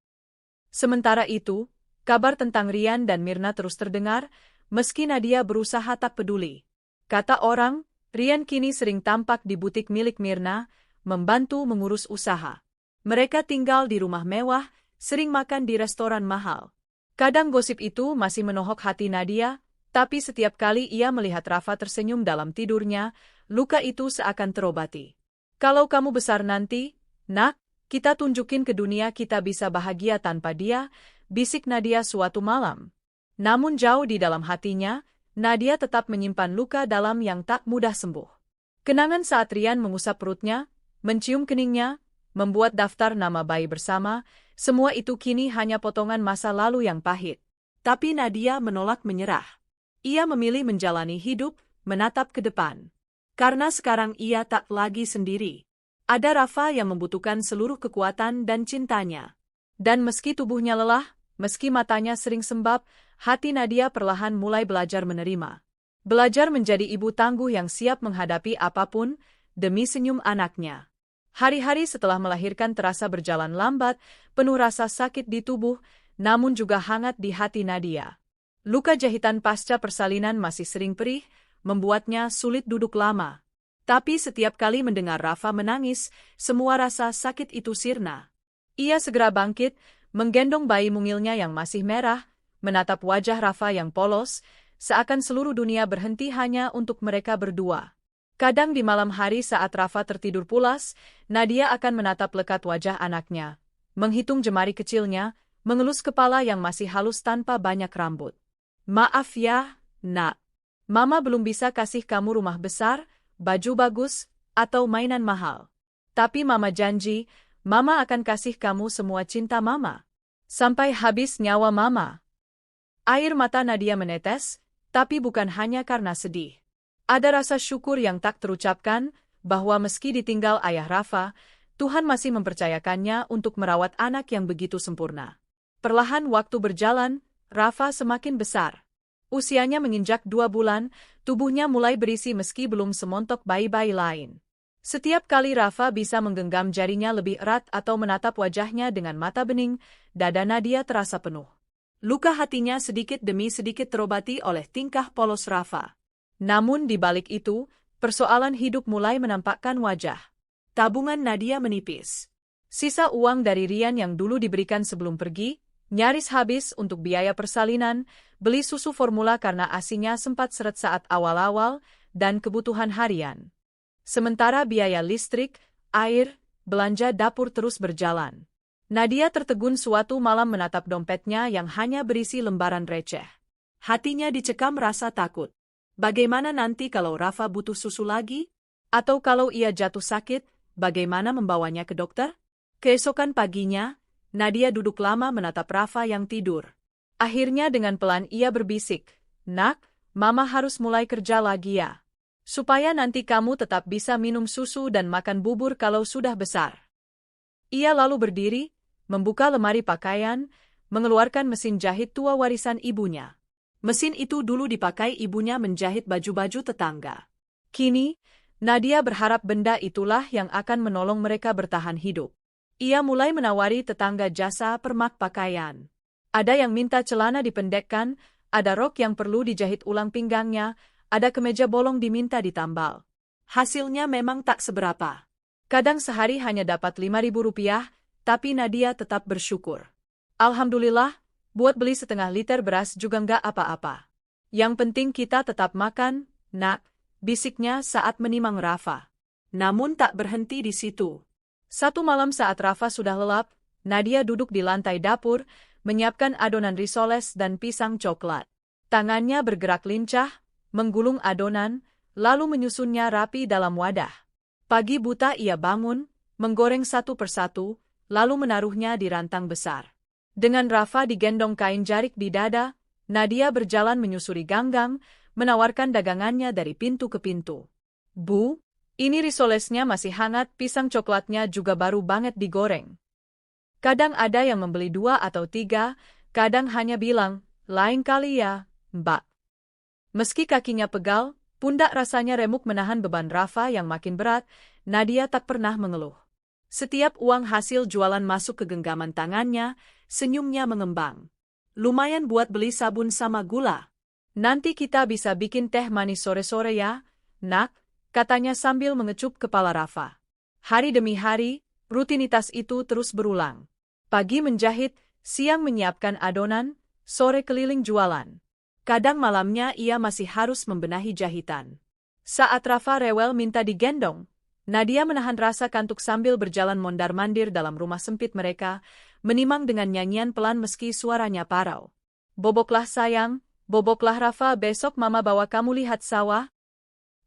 S1: Sementara itu, kabar tentang Rian dan Mirna terus terdengar, meski Nadia berusaha tak peduli. Kata orang, Rian kini sering tampak di butik milik Mirna, membantu mengurus usaha. Mereka tinggal di rumah mewah, sering makan di restoran mahal. Kadang gosip itu masih menohok hati Nadia, tapi setiap kali ia melihat Rafa tersenyum dalam tidurnya, luka itu seakan terobati. Kalau kamu besar nanti, nak, kita tunjukin ke dunia kita bisa bahagia tanpa dia, bisik Nadia suatu malam. Namun jauh di dalam hatinya, Nadia tetap menyimpan luka dalam yang tak mudah sembuh. Kenangan saat Rian mengusap perutnya, mencium keningnya, membuat daftar nama bayi bersama, semua itu kini hanya potongan masa lalu yang pahit.
S2: Tapi Nadia menolak menyerah. Ia memilih menjalani hidup, menatap ke depan. Karena sekarang ia tak lagi sendiri. Ada Rafa yang membutuhkan seluruh kekuatan dan cintanya.
S1: Dan meski tubuhnya lelah, meski matanya sering sembab, hati Nadia perlahan mulai belajar menerima. Belajar menjadi ibu tangguh yang siap menghadapi apapun, demi senyum anaknya. Hari-hari setelah melahirkan terasa berjalan lambat, penuh rasa sakit di tubuh, namun juga hangat di hati Nadia. Luka jahitan pasca persalinan masih sering perih, membuatnya sulit duduk lama. Tapi setiap kali mendengar Rafa menangis, semua rasa sakit itu sirna. Ia segera bangkit, menggendong bayi mungilnya yang masih merah, menatap wajah Rafa yang polos, seakan seluruh dunia berhenti hanya untuk mereka berdua. Kadang di malam hari saat Rafa tertidur pulas, Nadia akan menatap lekat wajah anaknya, menghitung jemari kecilnya, mengelus kepala yang masih halus tanpa banyak rambut. Maaf ya, nak. Mama belum bisa kasih kamu rumah besar, baju bagus, atau mainan mahal. Tapi Mama janji, Mama akan kasih kamu semua cinta Mama. Sampai habis nyawa Mama. Air mata Nadia menetes, tapi bukan hanya karena sedih. Ada rasa syukur yang tak terucapkan, bahwa meski ditinggal ayah Rafa, Tuhan masih mempercayakannya untuk merawat anak yang begitu sempurna. Perlahan waktu berjalan, Rafa semakin besar. Usianya menginjak 2 bulan, tubuhnya mulai berisi meski belum semontok bayi-bayi lain. Setiap kali Rafa bisa menggenggam jarinya lebih erat atau menatap wajahnya dengan mata bening, dada Nadia terasa penuh. Luka hatinya sedikit demi sedikit terobati oleh tingkah polos Rafa. Namun di balik itu, persoalan hidup mulai menampakkan wajah. Tabungan Nadia menipis. Sisa uang dari Rian yang dulu diberikan sebelum pergi, nyaris habis untuk biaya persalinan, beli susu formula karena ASINya sempat seret saat awal-awal, dan kebutuhan harian. Sementara biaya listrik, air, belanja dapur terus berjalan. Nadia tertegun suatu malam menatap dompetnya yang hanya berisi lembaran receh. Hatinya dicekam rasa takut. Bagaimana nanti kalau Rafa butuh susu lagi? Atau kalau ia jatuh sakit, bagaimana membawanya ke dokter? Keesokan paginya, Nadia duduk lama menatap Rafa yang tidur. Akhirnya dengan pelan ia berbisik, "Nak, Mama harus mulai kerja lagi ya. Supaya nanti kamu tetap bisa minum susu dan makan bubur kalau sudah besar." Ia lalu berdiri, membuka lemari pakaian, mengeluarkan mesin jahit tua warisan ibunya. Mesin itu dulu dipakai ibunya menjahit baju-baju tetangga. Kini, Nadia berharap benda itulah yang akan menolong mereka bertahan hidup. Ia mulai menawari tetangga jasa permak pakaian. Ada yang minta celana dipendekkan, ada rok yang perlu dijahit ulang pinggangnya, ada kemeja bolong diminta ditambal. Hasilnya memang tak seberapa. Kadang sehari hanya dapat Rp5.000, tapi Nadia tetap bersyukur. Alhamdulillah, buat beli setengah liter beras juga nggak apa-apa.
S2: Yang penting kita tetap makan, nak, bisiknya saat menimang Rafa. Namun tak berhenti di situ.
S1: Satu malam saat Rafa sudah lelap, Nadia duduk di lantai dapur, menyiapkan adonan risoles dan pisang coklat. Tangannya bergerak lincah, menggulung adonan, lalu menyusunnya rapi dalam wadah. Pagi buta ia bangun, menggoreng satu persatu, lalu menaruhnya di rantang besar. Dengan Rafa digendong kain jarik di dada, Nadia berjalan menyusuri ganggang, menawarkan dagangannya dari pintu ke pintu. Bu, ini risolesnya masih hangat, pisang coklatnya juga baru banget digoreng. Kadang ada yang membeli 2 atau 3, kadang hanya bilang, lain kali ya, Mbak. Meski kakinya pegal, pundak rasanya remuk menahan beban Rafa yang makin berat, Nadia tak pernah mengeluh. Setiap uang hasil jualan masuk ke genggaman tangannya, senyumnya mengembang. Lumayan buat beli sabun sama gula. Nanti kita bisa bikin teh manis sore-sore ya, nak, katanya sambil mengecup kepala Rafa. Hari demi hari, rutinitas itu terus berulang. Pagi menjahit, siang menyiapkan adonan, sore keliling jualan. Kadang malamnya ia masih harus membenahi jahitan. Saat Rafa rewel minta digendong, Nadia menahan rasa kantuk sambil berjalan mondar-mandir dalam rumah sempit mereka, menimang dengan nyanyian pelan meski suaranya parau. Boboklah sayang, boboklah Rafa, besok mama bawa kamu lihat sawah.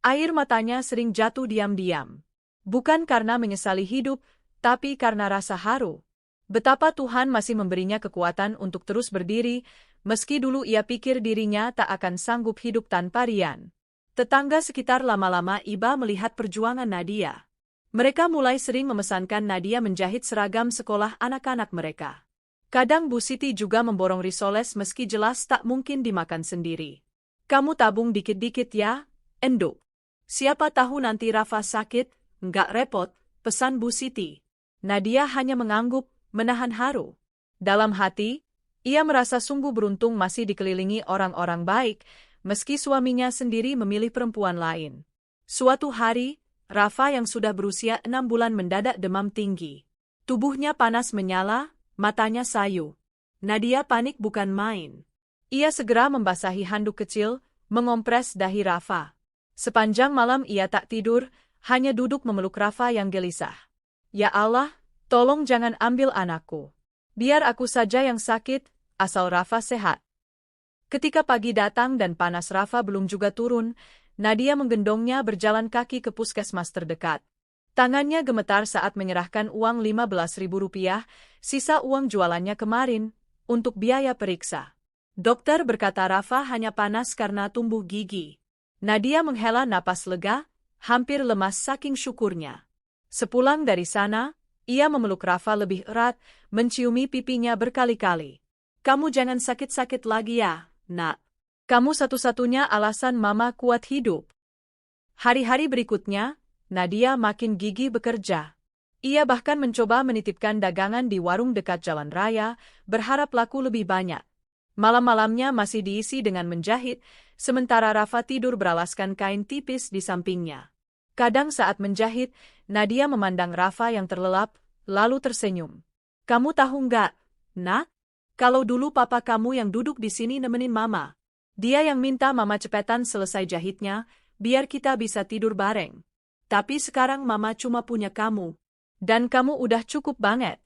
S1: Air matanya sering jatuh diam-diam. Bukan karena menyesali hidup, tapi karena rasa haru. Betapa Tuhan masih memberinya kekuatan untuk terus berdiri, meski dulu ia pikir dirinya tak akan sanggup hidup tanpa Rian. Tetangga sekitar lama-lama iba melihat perjuangan Nadia. Mereka mulai sering memesankan Nadia menjahit seragam sekolah anak-anak mereka. Kadang Bu Siti juga memborong risoles meski jelas tak mungkin dimakan sendiri. Kamu tabung dikit-dikit ya, Enduk. Siapa tahu nanti Rafa sakit, nggak repot, pesan Bu Siti. Nadia hanya mengangguk, menahan haru. Dalam hati, ia merasa sungguh beruntung masih dikelilingi orang-orang baik, meski suaminya sendiri memilih perempuan lain. Suatu hari, Rafa yang sudah berusia 6 bulan mendadak demam tinggi. Tubuhnya panas menyala, matanya sayu. Nadia panik bukan main. Ia segera membasahi handuk kecil, mengompres dahi Rafa. Sepanjang malam ia tak tidur, hanya duduk memeluk Rafa yang gelisah. Ya Allah, tolong jangan ambil anakku. Biar aku saja yang sakit, asal Rafa sehat. Ketika pagi datang dan panas Rafa belum juga turun, Nadia menggendongnya berjalan kaki ke puskesmas terdekat. Tangannya gemetar saat menyerahkan uang Rp15.000, sisa uang jualannya kemarin, untuk biaya periksa. Dokter berkata Rafa hanya panas karena tumbuh gigi. Nadia menghela napas lega, hampir lemas saking syukurnya. Sepulang dari sana, ia memeluk Rafa lebih erat, menciumi pipinya berkali-kali. Kamu jangan sakit-sakit lagi ya, nak. Kamu satu-satunya alasan mama kuat hidup. Hari-hari berikutnya, Nadia makin gigih bekerja. Ia bahkan mencoba menitipkan dagangan di warung dekat jalan raya, berharap laku lebih banyak. Malam-malamnya masih diisi dengan menjahit, sementara Rafa tidur beralaskan kain tipis di sampingnya. Kadang saat menjahit, Nadia memandang Rafa yang terlelap, lalu tersenyum. Kamu tahu nggak, nak? Kalau dulu papa kamu yang duduk di sini nemenin mama. Dia yang minta mama cepetan selesai jahitnya, biar kita bisa tidur bareng. Tapi sekarang mama cuma punya kamu. Dan kamu udah cukup banget.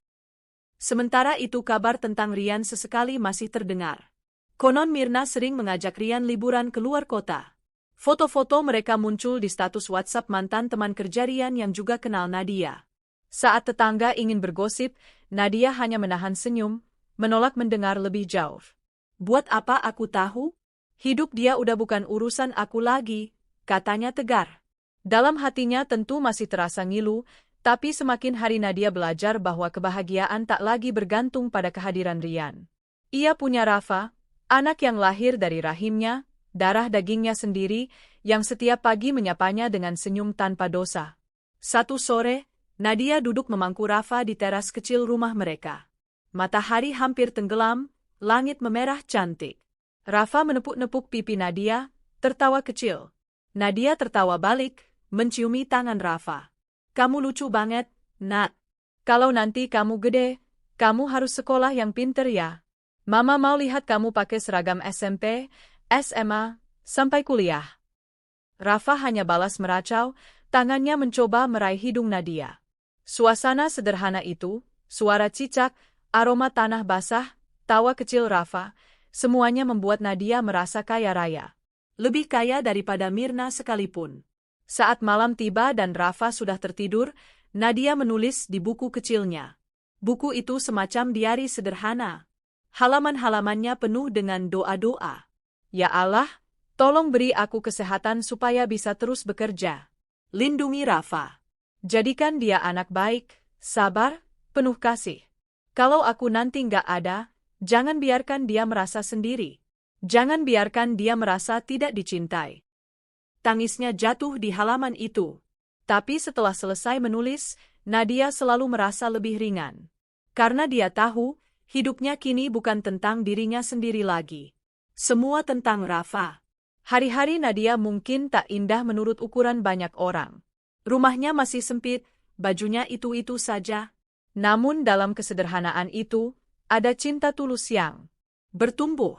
S1: Sementara itu kabar tentang Rian sesekali masih terdengar. Konon Mirna sering mengajak Rian liburan keluar kota. Foto-foto mereka muncul di status WhatsApp mantan teman kerja Rian yang juga kenal Nadia. Saat tetangga ingin bergosip, Nadia hanya menahan senyum, menolak mendengar lebih jauh. Buat apa aku tahu? Hidup dia udah bukan urusan aku lagi, katanya tegar. Dalam hatinya tentu masih terasa ngilu, tapi semakin hari Nadia belajar bahwa kebahagiaan tak lagi bergantung pada kehadiran Rian. Ia punya Rafa, anak yang lahir dari rahimnya, darah dagingnya sendiri, yang setiap pagi menyapanya dengan senyum tanpa dosa. Satu sore, Nadia duduk memangku Rafa di teras kecil rumah mereka. Matahari hampir tenggelam, langit memerah cantik. Rafa menepuk-nepuk pipi Nadia, tertawa kecil. Nadia tertawa balik, menciumi tangan Rafa. Kamu lucu banget, nak. Kalau nanti kamu gede, kamu harus sekolah yang pinter ya. Mama mau lihat kamu pakai seragam SMP, SMA, Sampai kuliah. Rafa hanya balas meracau, tangannya mencoba meraih hidung Nadia. Suasana sederhana itu, suara cicak, aroma tanah basah, tawa kecil Rafa, semuanya membuat Nadia merasa kaya raya.
S2: Lebih kaya daripada Mirna sekalipun.
S1: Saat malam tiba dan Rafa sudah tertidur, Nadia menulis di buku kecilnya. Buku itu semacam diari sederhana. Halaman-halamannya penuh dengan doa-doa. Ya Allah, tolong beri aku kesehatan supaya bisa terus bekerja.
S2: Lindungi Rafa.
S1: Jadikan dia anak baik, sabar, penuh kasih. Kalau aku nanti nggak ada, jangan biarkan dia merasa sendiri. Jangan biarkan dia merasa tidak dicintai.
S2: Tangisnya jatuh di halaman itu.
S1: Tapi setelah selesai menulis, Nadia selalu merasa lebih ringan. Karena dia tahu, hidupnya kini bukan tentang dirinya sendiri lagi.
S2: Semua tentang Rafa.
S1: Hari-hari Nadia mungkin tak indah menurut ukuran banyak orang.
S2: Rumahnya masih sempit, bajunya itu-itu saja.
S1: Namun dalam kesederhanaan itu, ada cinta tulus yang
S2: bertumbuh.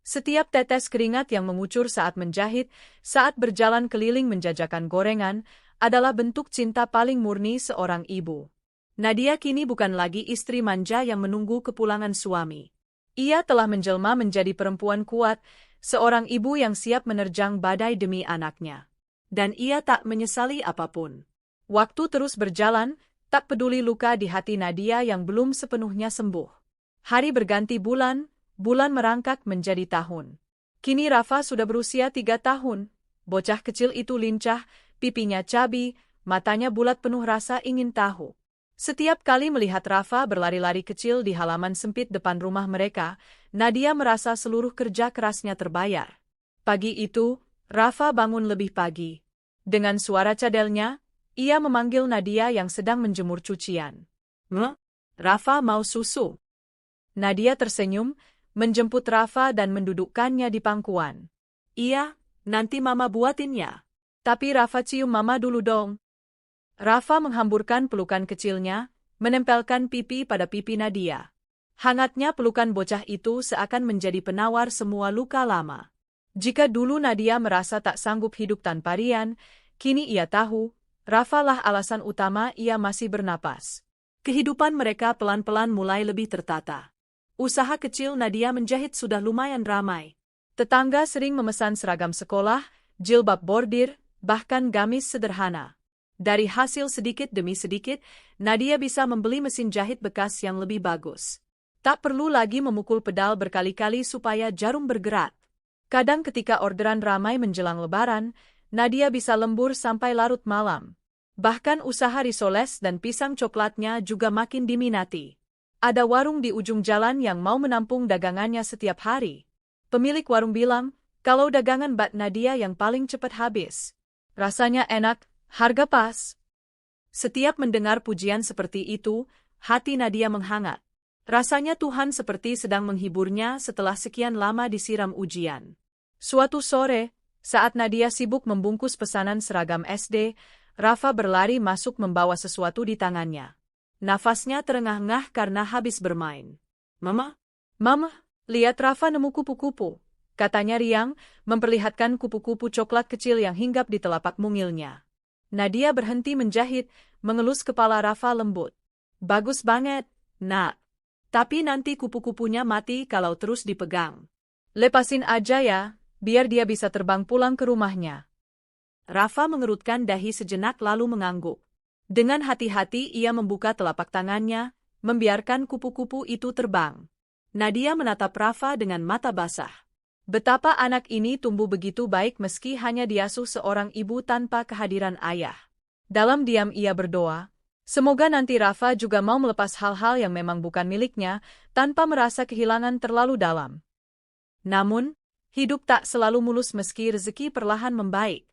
S1: Setiap tetes keringat yang mengucur saat menjahit, saat berjalan keliling menjajakan gorengan, adalah bentuk cinta paling murni seorang ibu. Nadia kini bukan lagi istri manja yang menunggu kepulangan suami. Ia telah menjelma menjadi perempuan kuat, seorang ibu yang siap menerjang badai demi anaknya.
S2: Dan ia tak menyesali apapun.
S1: Waktu terus berjalan, tak peduli luka di hati Nadia yang belum sepenuhnya sembuh. Hari berganti bulan, bulan merangkak menjadi tahun. Kini Rafa sudah berusia 3 tahun. Bocah kecil itu lincah, pipinya cabi, matanya bulat penuh rasa ingin tahu. Setiap kali melihat Rafa berlari-lari kecil di halaman sempit depan rumah mereka, Nadia merasa seluruh kerja kerasnya terbayar. Pagi itu, Rafa bangun lebih pagi. Dengan suara cadelnya, ia memanggil Nadia yang sedang menjemur cucian.
S2: Rafa mau susu.
S1: Nadia tersenyum, menjemput Rafa dan mendudukkannya di pangkuan.
S2: Iya, nanti mama buatinnya.
S1: Tapi Rafa cium mama dulu dong. Rafa menghamburkan pelukan kecilnya, menempelkan pipi pada pipi Nadia. Hangatnya pelukan bocah itu seakan menjadi penawar semua luka lama. Jika dulu Nadia merasa tak sanggup hidup tanpa Rian, kini ia tahu, Rafa lah alasan utama ia masih bernapas.
S2: Kehidupan mereka pelan-pelan mulai lebih tertata. Usaha kecil Nadia menjahit sudah lumayan ramai.
S1: Tetangga sering memesan seragam sekolah, jilbab bordir, bahkan gamis sederhana. Dari hasil sedikit demi sedikit, Nadia bisa membeli mesin jahit bekas yang lebih bagus. Tak perlu lagi memukul pedal berkali-kali supaya jarum bergerak. Kadang ketika orderan ramai menjelang lebaran, Nadia bisa lembur sampai larut malam. Bahkan usaha risoles dan pisang coklatnya juga makin diminati. Ada warung di ujung jalan yang mau menampung dagangannya setiap hari. Pemilik warung bilang, kalau dagangan Mbak Nadia yang paling cepat habis. Rasanya enak, harga pas. Setiap mendengar pujian seperti itu, hati Nadia menghangat. Rasanya Tuhan seperti sedang menghiburnya setelah sekian lama disiram ujian. Suatu sore, saat Nadia sibuk membungkus pesanan seragam SD, Rafa berlari masuk membawa sesuatu di tangannya. Nafasnya terengah-engah karena habis bermain.
S2: Mama?
S1: Mama, lihat Rafa nemu kupu-kupu, katanya riang, memperlihatkan kupu-kupu coklat kecil yang hinggap di telapak mungilnya. Nadia berhenti menjahit, mengelus kepala Rafa lembut. Bagus banget, nak. Tapi nanti kupu-kupunya mati kalau terus dipegang. Lepasin aja ya, biar dia bisa terbang pulang ke rumahnya.
S2: Rafa mengerutkan dahi sejenak lalu mengangguk. Dengan hati-hati ia membuka telapak tangannya, membiarkan kupu-kupu itu terbang. Nadia menatap Rafa dengan mata basah.
S1: Betapa anak ini tumbuh begitu baik meski hanya diasuh seorang ibu tanpa kehadiran ayah. Dalam diam ia berdoa, semoga nanti Rafa juga mau melepas hal-hal yang memang bukan miliknya, tanpa merasa kehilangan terlalu dalam. Namun, hidup tak selalu mulus meski rezeki perlahan membaik.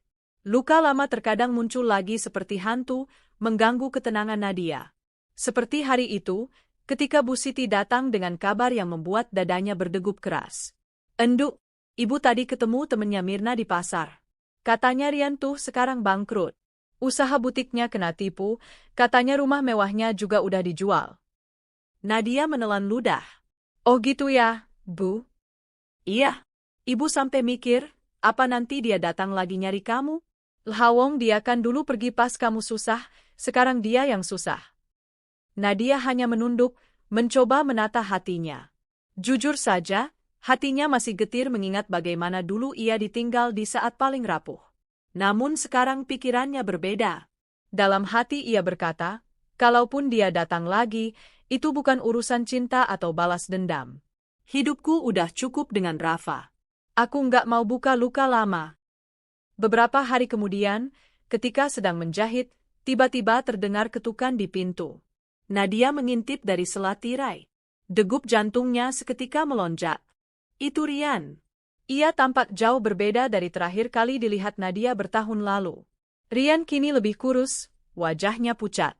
S1: Luka lama terkadang muncul lagi seperti hantu, mengganggu ketenangan Nadia. Seperti hari itu, ketika Bu Siti datang dengan kabar yang membuat dadanya berdegup keras. Enduk, ibu tadi ketemu temennya Mirna di pasar. Katanya Rian tuh sekarang bangkrut. Usaha butiknya kena tipu, katanya rumah mewahnya juga udah dijual.
S2: Nadia menelan ludah.
S1: Oh gitu ya, Bu?
S2: Iya. Ibu sampai mikir, Apa nanti dia datang lagi nyari kamu?
S1: Lhawong dia kan dulu pergi pas kamu susah, sekarang dia yang susah.
S2: Nadia hanya menunduk, mencoba menata hatinya. Jujur saja, hatinya masih getir mengingat bagaimana dulu ia ditinggal di saat paling rapuh. Namun sekarang pikirannya berbeda.
S1: Dalam hati ia berkata, kalaupun dia datang lagi, itu bukan urusan cinta atau balas dendam.
S2: Hidupku udah cukup dengan Rafa.
S1: Aku nggak mau buka luka lama. Beberapa hari kemudian, ketika sedang menjahit, tiba-tiba terdengar ketukan di pintu.
S2: Nadia mengintip dari sela tirai. Degup jantungnya seketika melonjak. Itu Rian.
S1: Ia tampak jauh berbeda dari terakhir kali dilihat Nadia bertahun lalu. Rian kini lebih kurus, wajahnya pucat.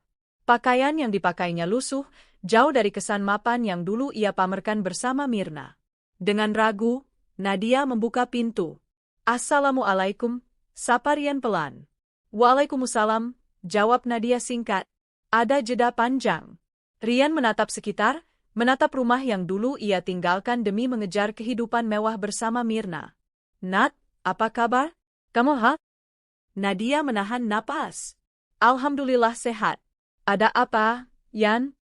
S1: Pakaian yang dipakainya lusuh, jauh dari kesan mapan yang dulu ia pamerkan bersama Mirna.
S2: Dengan ragu, Nadia membuka pintu.
S1: Assalamualaikum, sapa Rian pelan. Waalaikumsalam, jawab Nadia singkat. Ada jeda panjang. Rian menatap sekitar, menatap rumah yang dulu ia tinggalkan demi mengejar kehidupan mewah bersama Mirna. Nat, apa kabar? Kamu
S2: Nadia menahan napas.
S1: Alhamdulillah sehat. Ada apa, Yan?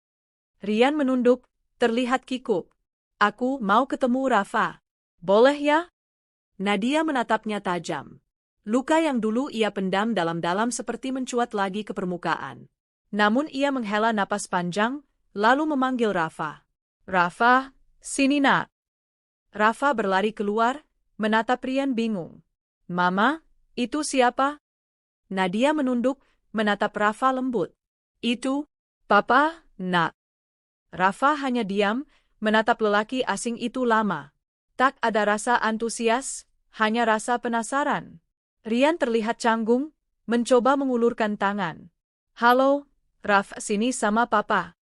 S2: Rian menunduk, terlihat kikuk. Aku mau ketemu Rafa.
S1: Boleh ya?
S2: Nadia menatapnya tajam. Luka yang dulu ia pendam dalam-dalam seperti mencuat lagi ke permukaan.
S1: Namun ia menghela napas panjang, lalu memanggil Rafa. Rafa, sini nak.
S2: Rafa berlari keluar, menatap Rian bingung.
S1: Mama, itu siapa?
S2: Nadia menunduk, menatap Rafa lembut. Itu,
S1: Papa, nak.
S2: Rafa hanya diam, menatap lelaki asing itu lama.
S1: Tak ada rasa antusias, hanya rasa penasaran. Rian terlihat canggung, mencoba mengulurkan tangan. Halo, Raf, sini sama papa.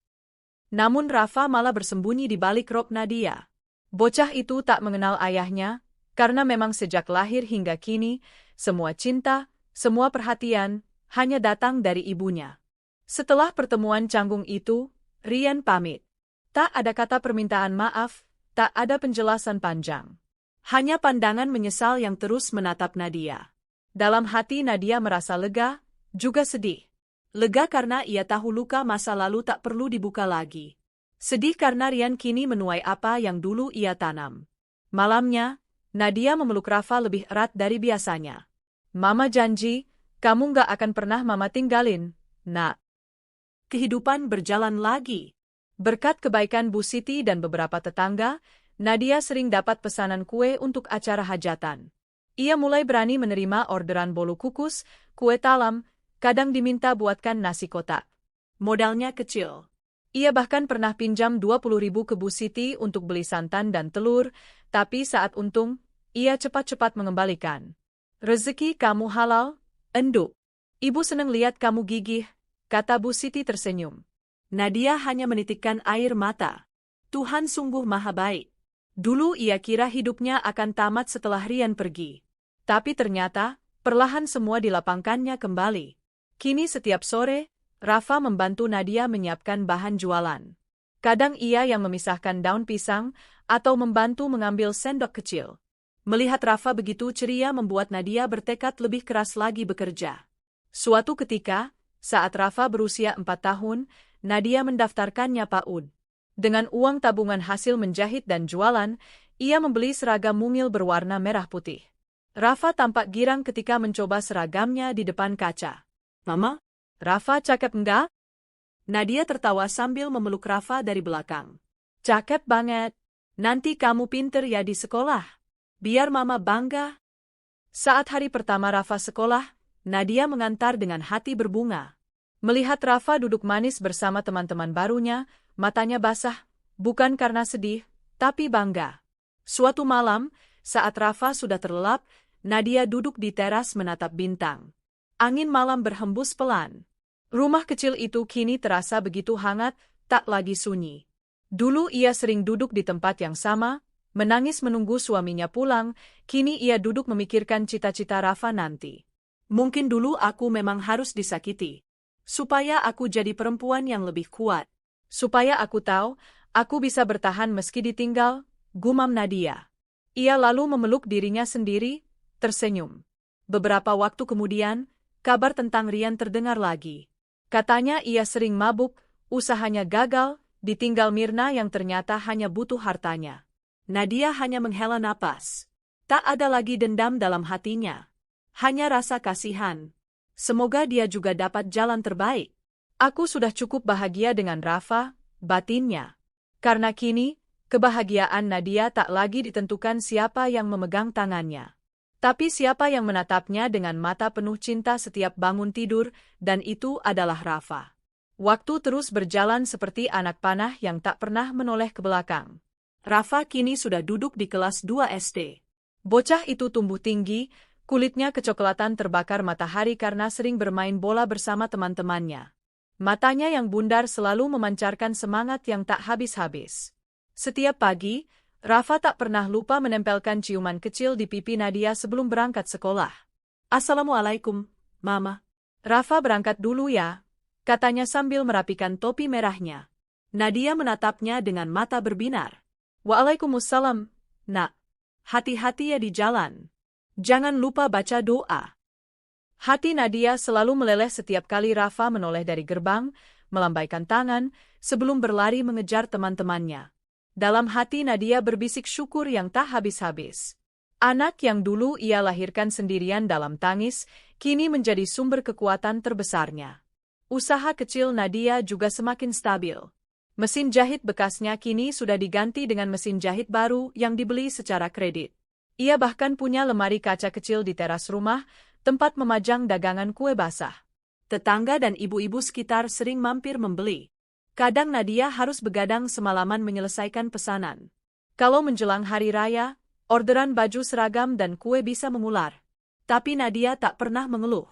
S2: Namun Rafa malah bersembunyi di balik rok Nadia.
S1: Bocah itu tak mengenal ayahnya, karena memang sejak lahir hingga kini, semua cinta, semua perhatian, hanya datang dari ibunya. Setelah pertemuan canggung itu, Rian pamit. Tak ada kata permintaan maaf, tak ada penjelasan panjang.
S2: Hanya pandangan menyesal yang terus menatap Nadia.
S1: Dalam hati Nadia merasa lega, juga sedih.
S2: Lega karena ia tahu luka masa lalu tak perlu dibuka lagi. Sedih karena Rian kini menuai apa yang dulu ia tanam.
S1: Malamnya, Nadia memeluk Rafa lebih erat dari biasanya. Mama janji, kamu gak akan pernah mama tinggalin, nak.
S2: Kehidupan berjalan lagi.
S1: Berkat kebaikan Bu Siti dan beberapa tetangga, Nadia sering dapat pesanan kue untuk acara hajatan. Ia mulai berani menerima orderan bolu kukus, kue talam, kadang diminta buatkan nasi kotak.
S2: Modalnya kecil.
S1: Ia bahkan pernah pinjam 20.000 ke Bu Siti untuk beli santan dan telur, tapi saat untung, ia cepat-cepat mengembalikan. Rezeki kamu halal, enduk. Ibu senang lihat kamu gigih, kata Bu Siti tersenyum.
S2: Nadia hanya menitikkan air mata. Tuhan sungguh maha baik. Dulu ia kira hidupnya akan tamat setelah Rian pergi. Tapi ternyata, perlahan semua dilapangkannya kembali. Kini setiap sore, Rafa membantu Nadia menyiapkan bahan jualan. Kadang ia yang memisahkan daun pisang, atau membantu mengambil sendok kecil. Melihat Rafa begitu ceria membuat Nadia bertekad lebih keras lagi bekerja. Suatu ketika, saat Rafa berusia 4 tahun, Nadia mendaftarkannya PAUD. Dengan uang tabungan hasil menjahit dan jualan, ia membeli seragam mungil berwarna merah putih. Rafa tampak girang ketika mencoba seragamnya di depan kaca. Mama,
S1: Rafa cakep enggak?
S2: Nadia tertawa sambil memeluk Rafa dari belakang.
S1: Cakep banget.
S2: Nanti kamu pinter ya di sekolah. Biar mama bangga.
S1: Saat hari pertama Rafa sekolah, Nadia mengantar dengan hati berbunga. Melihat Rafa duduk manis bersama teman-teman barunya, matanya basah, bukan karena sedih, tapi bangga. Suatu malam, saat Rafa sudah terlelap, Nadia duduk di teras menatap bintang. Angin malam berhembus pelan. Rumah kecil itu kini terasa begitu hangat, tak lagi sunyi. Dulu ia sering duduk di tempat yang sama, menangis menunggu suaminya pulang, kini ia duduk memikirkan cita-cita Rafa nanti.
S2: Mungkin dulu aku memang harus disakiti. Supaya aku jadi perempuan yang lebih kuat.
S1: Supaya aku tahu, aku bisa bertahan meski ditinggal, gumam Nadia. Ia lalu memeluk dirinya sendiri,
S2: tersenyum. Beberapa waktu kemudian, kabar tentang Rian terdengar lagi. Katanya ia sering mabuk, usahanya gagal, ditinggal Mirna yang ternyata hanya butuh hartanya. Nadia hanya menghela napas. Tak ada lagi dendam dalam hatinya. Hanya rasa kasihan. Semoga dia juga dapat jalan terbaik. Aku sudah cukup bahagia dengan Rafa, batinnya. Karena kini, kebahagiaan Nadia tak lagi ditentukan siapa yang memegang tangannya. Tapi siapa yang menatapnya dengan mata penuh cinta setiap bangun tidur, dan itu adalah Rafa. Waktu terus berjalan seperti anak panah yang tak pernah menoleh ke belakang. Rafa kini sudah duduk di kelas 2 SD. Bocah itu tumbuh tinggi, kulitnya kecoklatan terbakar matahari karena sering bermain bola bersama teman-temannya. Matanya yang bundar selalu memancarkan semangat yang tak habis-habis. Setiap pagi, Rafa tak pernah lupa menempelkan ciuman kecil di pipi Nadia sebelum berangkat sekolah. "Assalamualaikum, Mama." "Rafa berangkat dulu ya," katanya sambil merapikan topi merahnya. Nadia menatapnya dengan mata berbinar. "Waalaikumsalam, Nak. Hati-hati ya di jalan. Jangan lupa baca doa." Hati Nadia selalu meleleh setiap kali Rafa menoleh dari gerbang, melambaikan tangan, sebelum berlari mengejar teman-temannya. Dalam hati Nadia berbisik syukur yang tak habis-habis. Anak yang dulu ia lahirkan sendirian dalam tangis, kini menjadi sumber kekuatan terbesarnya. Usaha kecil Nadia juga semakin stabil. Mesin jahit bekasnya kini sudah diganti dengan mesin jahit baru yang dibeli secara kredit. Ia bahkan punya lemari kaca kecil di teras rumah, tempat memajang dagangan kue basah. Tetangga dan ibu-ibu sekitar sering mampir membeli. Kadang Nadia harus begadang semalaman menyelesaikan pesanan. Kalau menjelang hari raya, orderan baju seragam dan kue bisa mengular. Tapi Nadia tak pernah mengeluh.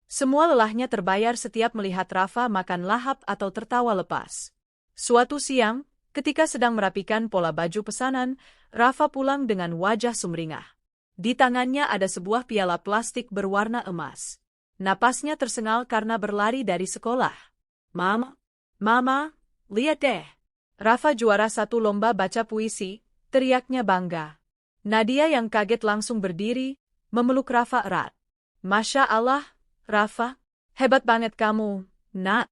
S2: Semua lelahnya terbayar setiap melihat Rafa makan lahap atau tertawa lepas. Suatu siang, ketika sedang merapikan pola baju pesanan, Rafa pulang dengan wajah sumringah. Di tangannya ada sebuah piala plastik berwarna emas. Napasnya tersengal karena berlari dari sekolah. Mama, lihat deh. Rafa juara 1 lomba baca puisi, teriaknya bangga. Nadia yang kaget langsung berdiri, memeluk Rafa erat. "Masya Allah, Rafa, hebat banget kamu, Nak."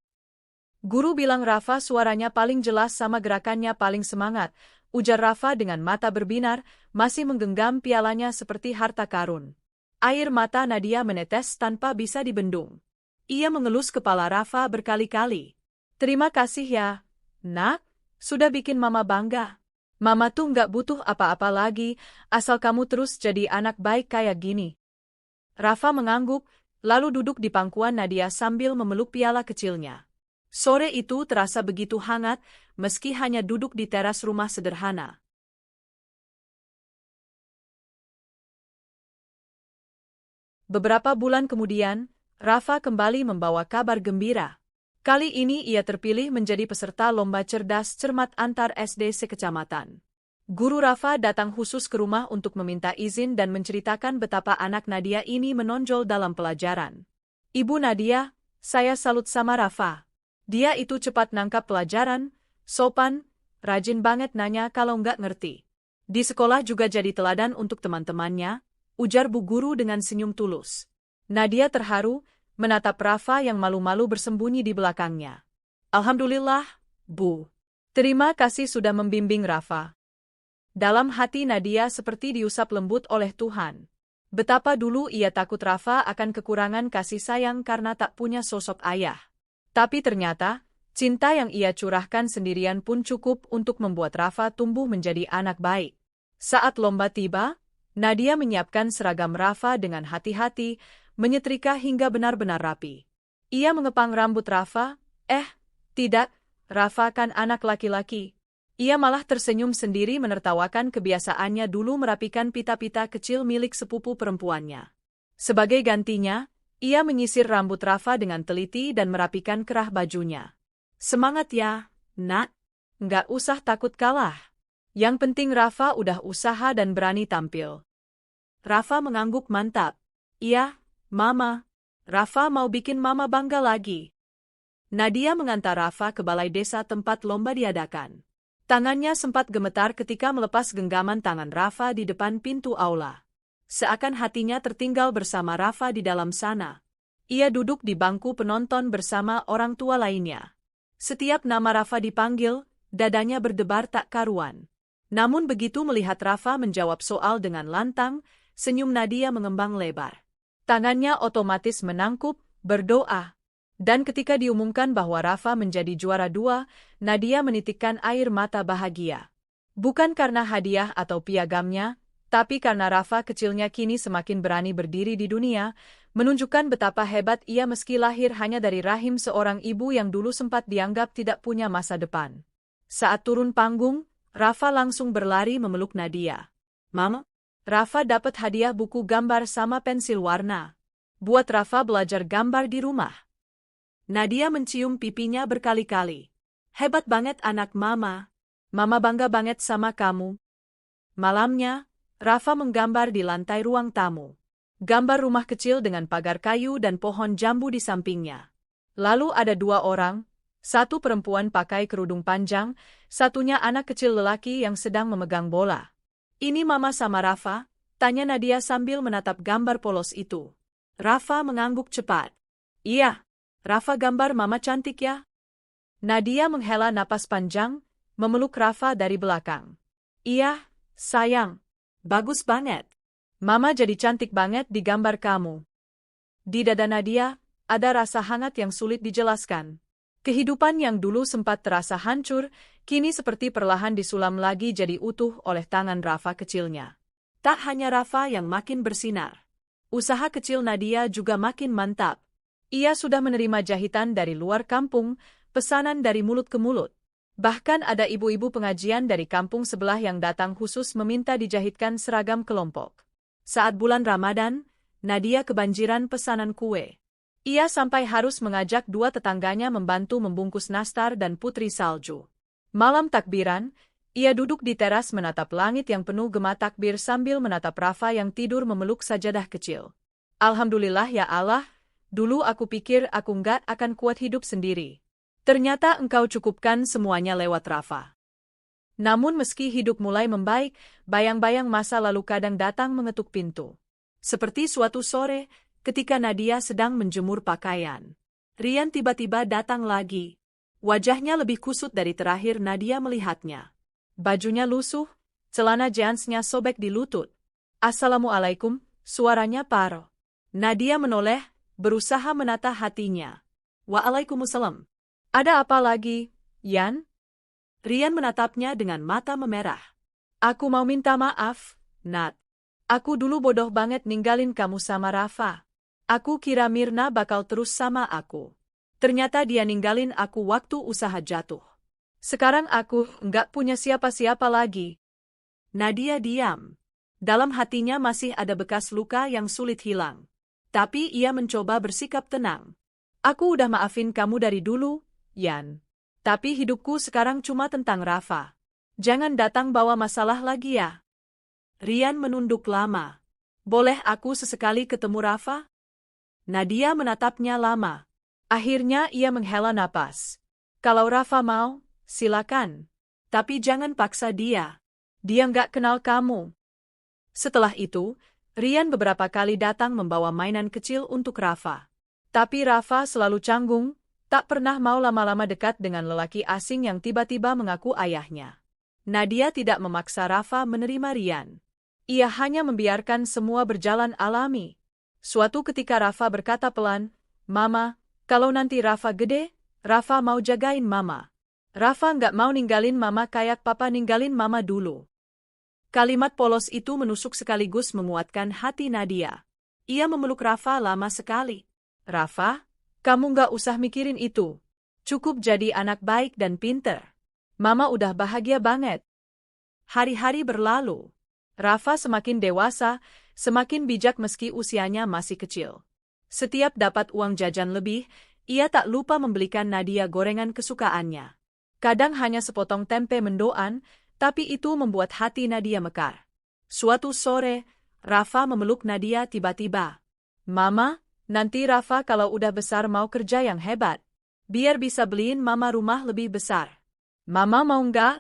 S2: Guru bilang Rafa suaranya paling jelas sama gerakannya paling semangat, ujar Rafa dengan mata berbinar, masih menggenggam pialanya seperti harta karun. Air mata Nadia menetes tanpa bisa dibendung. Ia mengelus kepala Rafa berkali-kali. "Terima kasih ya, Nak, sudah bikin Mama bangga. Mama tuh nggak butuh apa-apa lagi, asal kamu terus jadi anak baik kayak gini." Rafa mengangguk, lalu duduk di pangkuan Nadia sambil memeluk piala kecilnya. Sore itu terasa begitu hangat, meski hanya duduk di teras rumah sederhana. Beberapa bulan kemudian, Rafa kembali membawa kabar gembira. Kali ini ia terpilih menjadi peserta lomba cerdas cermat antar SD sekecamatan. Guru Rafa datang khusus ke rumah untuk meminta izin dan menceritakan betapa anak Nadia ini menonjol dalam pelajaran. "Ibu Nadia, saya salut sama Rafa. Dia itu cepat nangkap pelajaran, sopan, rajin banget nanya kalau nggak ngerti. Di sekolah juga jadi teladan untuk teman-temannya," ujar Bu Guru dengan senyum tulus. Nadia terharu, menatap Rafa yang malu-malu bersembunyi di belakangnya. "Alhamdulillah, Bu. Terima kasih sudah membimbing Rafa." Dalam hati Nadia seperti diusap lembut oleh Tuhan. Betapa dulu ia takut Rafa akan kekurangan kasih sayang karena tak punya sosok ayah. Tapi ternyata, cinta yang ia curahkan sendirian pun cukup untuk membuat Rafa tumbuh menjadi anak baik. Saat lomba tiba, Nadia menyiapkan seragam Rafa dengan hati-hati, menyetrika hingga benar-benar rapi. Ia mengepang rambut Rafa, tidak, Rafa kan anak laki-laki." Ia malah tersenyum sendiri menertawakan kebiasaannya dulu merapikan pita-pita kecil milik sepupu perempuannya. Sebagai gantinya, ia menyisir rambut Rafa dengan teliti dan merapikan kerah bajunya. "Semangat ya, Nak. Nggak usah takut kalah. Yang penting Rafa udah usaha dan berani tampil." Rafa mengangguk mantap. "Iya, Mama. Rafa mau bikin Mama bangga lagi." Nadia mengantar Rafa ke balai desa tempat lomba diadakan. Tangannya sempat gemetar ketika melepas genggaman tangan Rafa di depan pintu aula. Seakan hatinya tertinggal bersama Rafa di dalam sana. Ia duduk di bangku penonton bersama orang tua lainnya. Setiap nama Rafa dipanggil, dadanya berdebar tak karuan. Namun begitu melihat Rafa menjawab soal dengan lantang, senyum Nadia mengembang lebar. Tangannya otomatis menangkup, berdoa. Dan ketika diumumkan bahwa Rafa menjadi juara 2, Nadia menitikkan air mata bahagia. Bukan karena hadiah atau piagamnya, tapi karena Rafa kecilnya kini semakin berani berdiri di dunia, menunjukkan betapa hebat ia meski lahir hanya dari rahim seorang ibu yang dulu sempat dianggap tidak punya masa depan. Saat turun panggung, Rafa langsung berlari memeluk Nadia. "Mama?" Rafa dapat hadiah buku gambar sama pensil warna. Buat Rafa belajar gambar di rumah. Nadia mencium pipinya berkali-kali. "Hebat banget anak Mama. Mama bangga banget sama kamu." Malamnya, Rafa menggambar di lantai ruang tamu. Gambar rumah kecil dengan pagar kayu dan pohon jambu di sampingnya. Lalu ada 2 orang, satu perempuan pakai kerudung panjang, satunya anak kecil lelaki yang sedang memegang bola. "Ini Mama sama Rafa?" tanya Nadia sambil menatap gambar polos itu. Rafa mengangguk cepat. "Iya, Rafa gambar Mama cantik ya?" Nadia menghela napas panjang, memeluk Rafa dari belakang. "Iya, sayang. Bagus banget. Mama jadi cantik banget di gambar kamu." Di dada Nadia, ada rasa hangat yang sulit dijelaskan. Kehidupan yang dulu sempat terasa hancur, kini seperti perlahan disulam lagi jadi utuh oleh tangan Rafa kecilnya. Tak hanya Rafa yang makin bersinar. Usaha kecil Nadia juga makin mantap. Ia sudah menerima jahitan dari luar kampung, pesanan dari mulut ke mulut. Bahkan ada ibu-ibu pengajian dari kampung sebelah yang datang khusus meminta dijahitkan seragam kelompok. Saat bulan Ramadan, Nadia kebanjiran pesanan kue. Ia sampai harus mengajak 2 tetangganya membantu membungkus nastar dan putri salju. Malam takbiran, ia duduk di teras menatap langit yang penuh gema takbir sambil menatap Rafa yang tidur memeluk sajadah kecil. "Alhamdulillah ya Allah, dulu aku pikir aku nggak akan kuat hidup sendiri. Ternyata Engkau cukupkan semuanya lewat Rafa." Namun meski hidup mulai membaik, bayang-bayang masa lalu kadang datang mengetuk pintu. Seperti suatu sore, ketika Nadia sedang menjemur pakaian. Rian tiba-tiba datang lagi. Wajahnya lebih kusut dari terakhir Nadia melihatnya. Bajunya lusuh, celana jeansnya sobek di lutut. "Assalamualaikum," suaranya paro. Nadia menoleh, berusaha menata hatinya. "Waalaikumsalam. Ada apa lagi, Yan?" Rian menatapnya dengan mata memerah. "Aku mau minta maaf, Nat. Aku dulu bodoh banget ninggalin kamu sama Rafa. Aku kira Mirna bakal terus sama aku. Ternyata dia ninggalin aku waktu usaha jatuh. Sekarang aku nggak punya siapa-siapa lagi." Nadia diam. Dalam hatinya masih ada bekas luka yang sulit hilang. Tapi ia mencoba bersikap tenang. "Aku udah maafin kamu dari dulu, Yan. Tapi hidupku sekarang cuma tentang Rafa. Jangan datang bawa masalah lagi ya." Rian menunduk lama. "Boleh aku sesekali ketemu Rafa?" Nadia menatapnya lama. Akhirnya ia menghela napas. "Kalau Rafa mau, silakan. Tapi jangan paksa dia. Dia nggak kenal kamu." Setelah itu, Rian beberapa kali datang membawa mainan kecil untuk Rafa. Tapi Rafa selalu canggung, tak pernah mau lama-lama dekat dengan lelaki asing yang tiba-tiba mengaku ayahnya. Nadia tidak memaksa Rafa menerima Rian. Ia hanya membiarkan semua berjalan alami. Suatu ketika Rafa berkata pelan, "Mama, kalau nanti Rafa gede, Rafa mau jagain Mama. Rafa nggak mau ninggalin Mama kayak Papa ninggalin Mama dulu." Kalimat polos itu menusuk sekaligus menguatkan hati Nadia. Ia memeluk Rafa lama sekali. "Rafa, kamu nggak usah mikirin itu. Cukup jadi anak baik dan pinter. Mama udah bahagia banget." Hari-hari berlalu. Rafa semakin dewasa, semakin bijak meski usianya masih kecil. Setiap dapat uang jajan lebih, ia tak lupa membelikan Nadia gorengan kesukaannya. Kadang hanya sepotong tempe mendoan, tapi itu membuat hati Nadia mekar. Suatu sore, Rafa memeluk Nadia tiba-tiba. "Mama, nanti Rafa kalau udah besar mau kerja yang hebat. Biar bisa beliin Mama rumah lebih besar. Mama mau nggak?"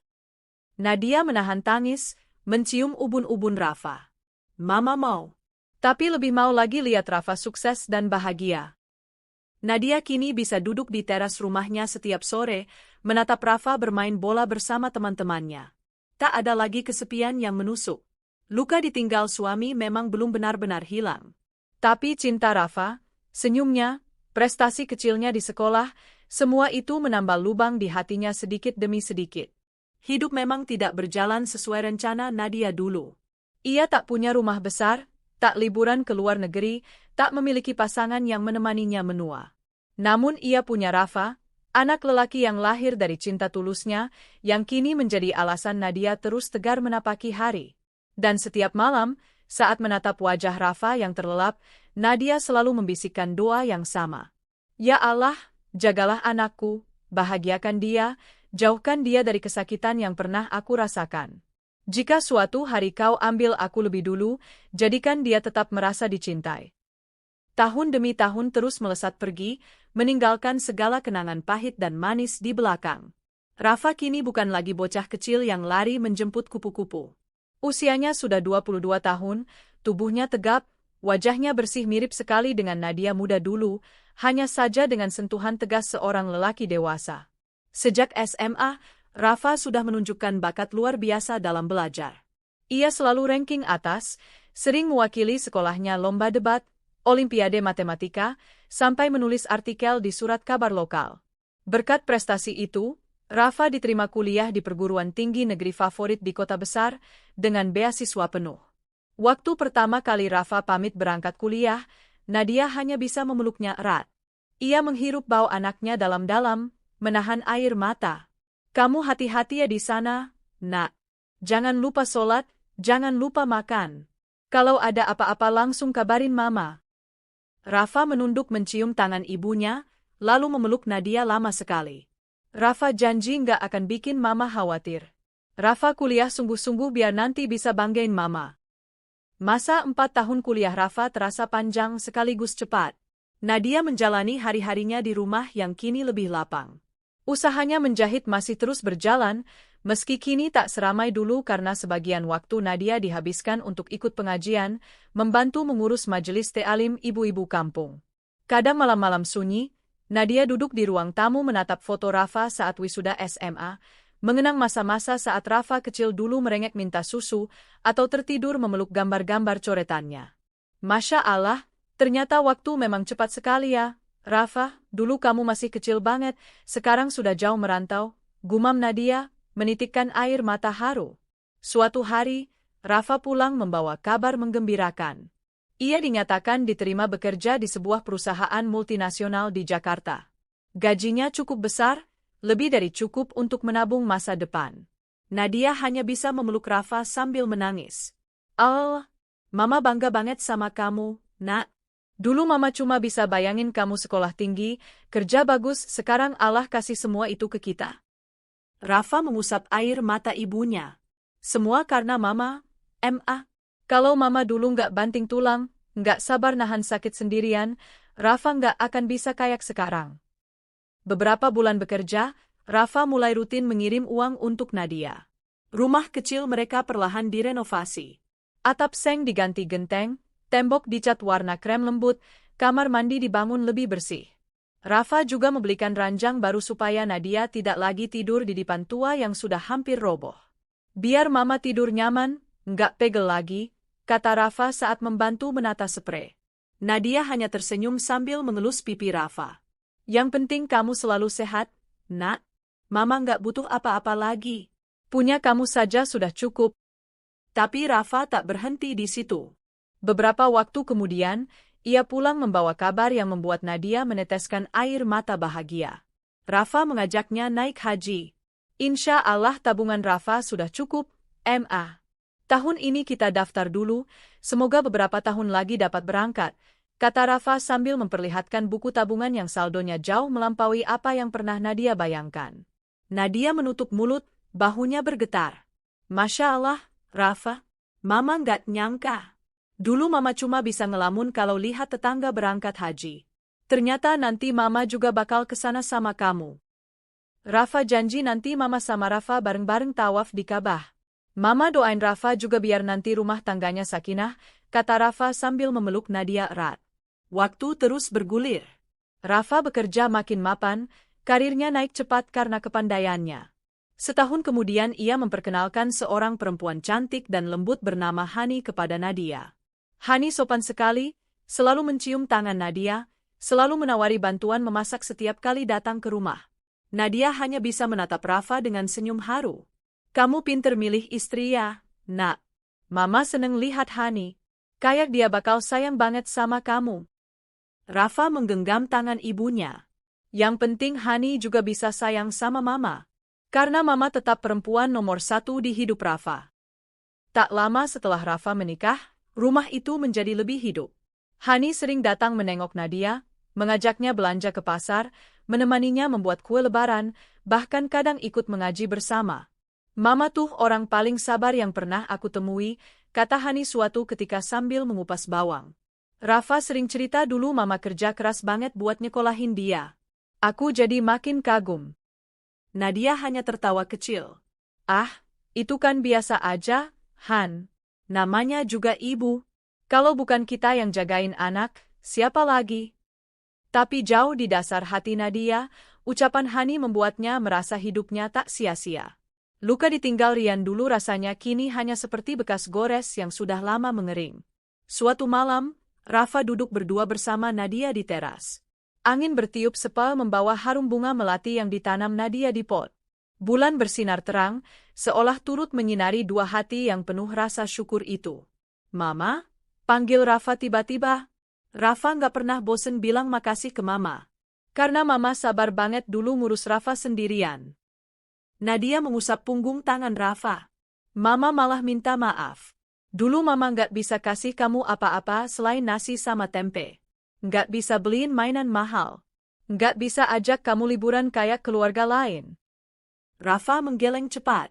S2: Nadia menahan tangis, mencium ubun-ubun Rafa. "Mama mau."
S1: Tapi lebih mau lagi lihat Rafa sukses dan bahagia.
S2: Nadia kini bisa duduk di teras rumahnya setiap sore, menatap Rafa bermain bola bersama teman-temannya. Tak ada lagi kesepian yang menusuk. Luka ditinggal suami memang belum benar-benar hilang.
S1: Tapi cinta Rafa, senyumnya, prestasi kecilnya di sekolah, semua itu menambal lubang di hatinya sedikit demi sedikit.
S2: Hidup memang tidak berjalan sesuai rencana Nadia dulu.
S1: Ia tak punya rumah besar, tak liburan ke luar negeri, tak memiliki pasangan yang menemaninya menua. Namun ia punya Rafa, anak lelaki yang lahir dari cinta tulusnya, yang kini menjadi alasan Nadia terus tegar menapaki hari. Dan setiap malam, saat menatap wajah Rafa yang terlelap, Nadia selalu membisikkan doa yang sama. Ya Allah, jagalah anakku, bahagiakan dia, jauhkan dia dari kesakitan yang pernah aku rasakan. Jika suatu hari kau ambil aku lebih dulu, jadikan dia tetap merasa dicintai. Tahun demi tahun terus melesat pergi, meninggalkan segala kenangan pahit dan manis di belakang. Rafa kini bukan lagi bocah kecil yang lari menjemput kupu-kupu. Usianya sudah 22 tahun, tubuhnya tegap, wajahnya bersih mirip sekali dengan Nadia muda dulu, hanya saja dengan sentuhan tegas seorang lelaki dewasa. Sejak SMA, Rafa sudah menunjukkan bakat luar biasa dalam belajar. Ia selalu ranking atas, sering mewakili sekolahnya lomba debat, olimpiade matematika, sampai menulis artikel di surat kabar lokal. Berkat prestasi itu, Rafa diterima kuliah di perguruan tinggi negeri favorit di kota besar, dengan beasiswa penuh. Waktu pertama kali Rafa pamit berangkat kuliah, Nadia hanya bisa memeluknya erat. Ia menghirup bau anaknya dalam-dalam, menahan air mata. Kamu hati-hati ya di sana, nak. Jangan lupa sholat, jangan lupa makan. Kalau ada apa-apa langsung kabarin mama. Rafa menunduk mencium tangan ibunya, lalu memeluk Nadia lama sekali. Rafa janji nggak akan bikin mama khawatir. Rafa kuliah sungguh-sungguh biar nanti bisa banggain mama. Masa 4 tahun kuliah Rafa terasa panjang sekaligus cepat. Nadia menjalani hari-harinya di rumah yang kini lebih lapang. Usahanya menjahit masih terus berjalan, meski kini tak seramai dulu karena sebagian waktu Nadia dihabiskan untuk ikut pengajian, membantu mengurus majelis ta'lim ibu-ibu kampung. Kadang malam-malam sunyi, Nadia duduk di ruang tamu menatap foto Rafa saat wisuda SMA, mengenang masa-masa saat Rafa kecil dulu merengek minta susu, atau tertidur memeluk gambar-gambar coretannya. Masya Allah, ternyata waktu memang cepat sekali ya. Rafa, dulu kamu masih kecil banget, sekarang sudah jauh merantau, gumam Nadia, menitikkan air mata haru. Suatu hari, Rafa pulang membawa kabar menggembirakan. Ia dinyatakan diterima bekerja di sebuah perusahaan multinasional di Jakarta. Gajinya cukup besar, lebih dari cukup untuk menabung masa depan. Nadia hanya bisa memeluk Rafa sambil menangis. "Oh, Mama bangga banget sama kamu, nak. Dulu Mama cuma bisa bayangin kamu sekolah tinggi, kerja bagus, sekarang Allah kasih semua itu ke kita."
S2: Rafa mengusap air mata ibunya. "Semua karena Mama, Ma.
S1: Kalau Mama dulu nggak banting tulang, nggak sabar nahan sakit sendirian, Rafa nggak akan bisa kayak sekarang." Beberapa bulan bekerja, Rafa mulai rutin mengirim uang untuk Nadia.
S2: Rumah kecil mereka perlahan direnovasi.
S1: Atap seng diganti genteng, tembok dicat warna krem lembut, kamar mandi dibangun lebih bersih. Rafa juga membelikan ranjang baru supaya Nadia tidak lagi tidur di dipan tua yang sudah hampir roboh. "Biar Mama tidur nyaman, nggak pegel lagi," kata Rafa saat membantu menata spray.
S2: Nadia hanya tersenyum sambil mengelus pipi Rafa.
S1: "Yang penting kamu selalu sehat, nak.
S2: Mama nggak butuh apa-apa lagi.
S1: Punya kamu saja sudah cukup."
S2: Tapi Rafa tak berhenti di situ.
S1: Beberapa waktu kemudian, ia pulang membawa kabar yang membuat Nadia meneteskan air mata bahagia.
S2: Rafa mengajaknya naik haji.
S1: "Insya Allah tabungan Rafa sudah cukup, Ma. Tahun ini kita daftar dulu, semoga beberapa tahun lagi dapat berangkat," kata Rafa sambil memperlihatkan buku tabungan yang saldonya jauh melampaui apa yang pernah Nadia bayangkan.
S2: Nadia menutup mulut, bahunya bergetar. "Masya Allah, Rafa, Mama nggak nyangka. Dulu Mama cuma bisa ngelamun kalau lihat tetangga berangkat haji. Ternyata nanti Mama juga bakal kesana sama kamu."
S1: Rafa janji nanti Mama sama Rafa bareng-bareng tawaf di Ka'bah. Mama doain Rafa juga biar nanti rumah tangganya sakinah, kata Rafa sambil memeluk Nadia erat.
S2: Waktu terus bergulir.
S1: Rafa bekerja makin mapan, karirnya naik cepat karena kepandaiannya. Setahun kemudian ia memperkenalkan seorang perempuan cantik dan lembut bernama Hani kepada Nadia. Hani sopan sekali, selalu mencium tangan Nadia, selalu menawari bantuan memasak setiap kali datang ke rumah. Nadia hanya bisa menatap Rafa dengan senyum haru. Kamu pinter milih istri ya, nak. Mama seneng lihat Hani. Kayak dia bakal sayang banget sama kamu.
S2: Rafa menggenggam tangan ibunya.
S1: Yang penting Hani juga bisa sayang sama mama. Karena mama tetap perempuan nomor 1 di hidup Rafa. Tak lama setelah Rafa menikah, rumah itu menjadi lebih hidup. Hani sering datang menengok Nadia, mengajaknya belanja ke pasar, menemaninya membuat kue lebaran, bahkan kadang ikut mengaji bersama. Mama tuh orang paling sabar yang pernah aku temui, kata Hani suatu ketika sambil mengupas bawang. Rafa sering cerita dulu mama kerja keras banget buat nyekolahin dia. Aku jadi makin kagum.
S2: Nadia hanya tertawa kecil.
S1: Ah, itu kan biasa aja, Han. Namanya juga ibu. Kalau bukan kita yang jagain anak, siapa lagi? Tapi jauh di dasar hati Nadia, ucapan Hani membuatnya merasa hidupnya tak sia-sia. Luka ditinggal Rian dulu rasanya kini hanya seperti bekas gores yang sudah lama mengering. Suatu malam, Rafa duduk berdua bersama Nadia di teras. Angin bertiup sepal membawa harum bunga melati yang ditanam Nadia di pot. Bulan bersinar terang, seolah turut menyinari dua hati yang penuh rasa syukur itu. Mama? Panggil Rafa tiba-tiba. Rafa nggak pernah bosen bilang makasih ke Mama. Karena Mama sabar banget dulu ngurus Rafa sendirian.
S2: Nadia mengusap punggung tangan Rafa.
S1: Mama malah minta maaf. Dulu Mama nggak bisa kasih kamu apa-apa selain nasi sama tempe. Nggak bisa beliin mainan mahal. Nggak bisa ajak kamu liburan kayak keluarga lain.
S2: Rafa menggeleng cepat.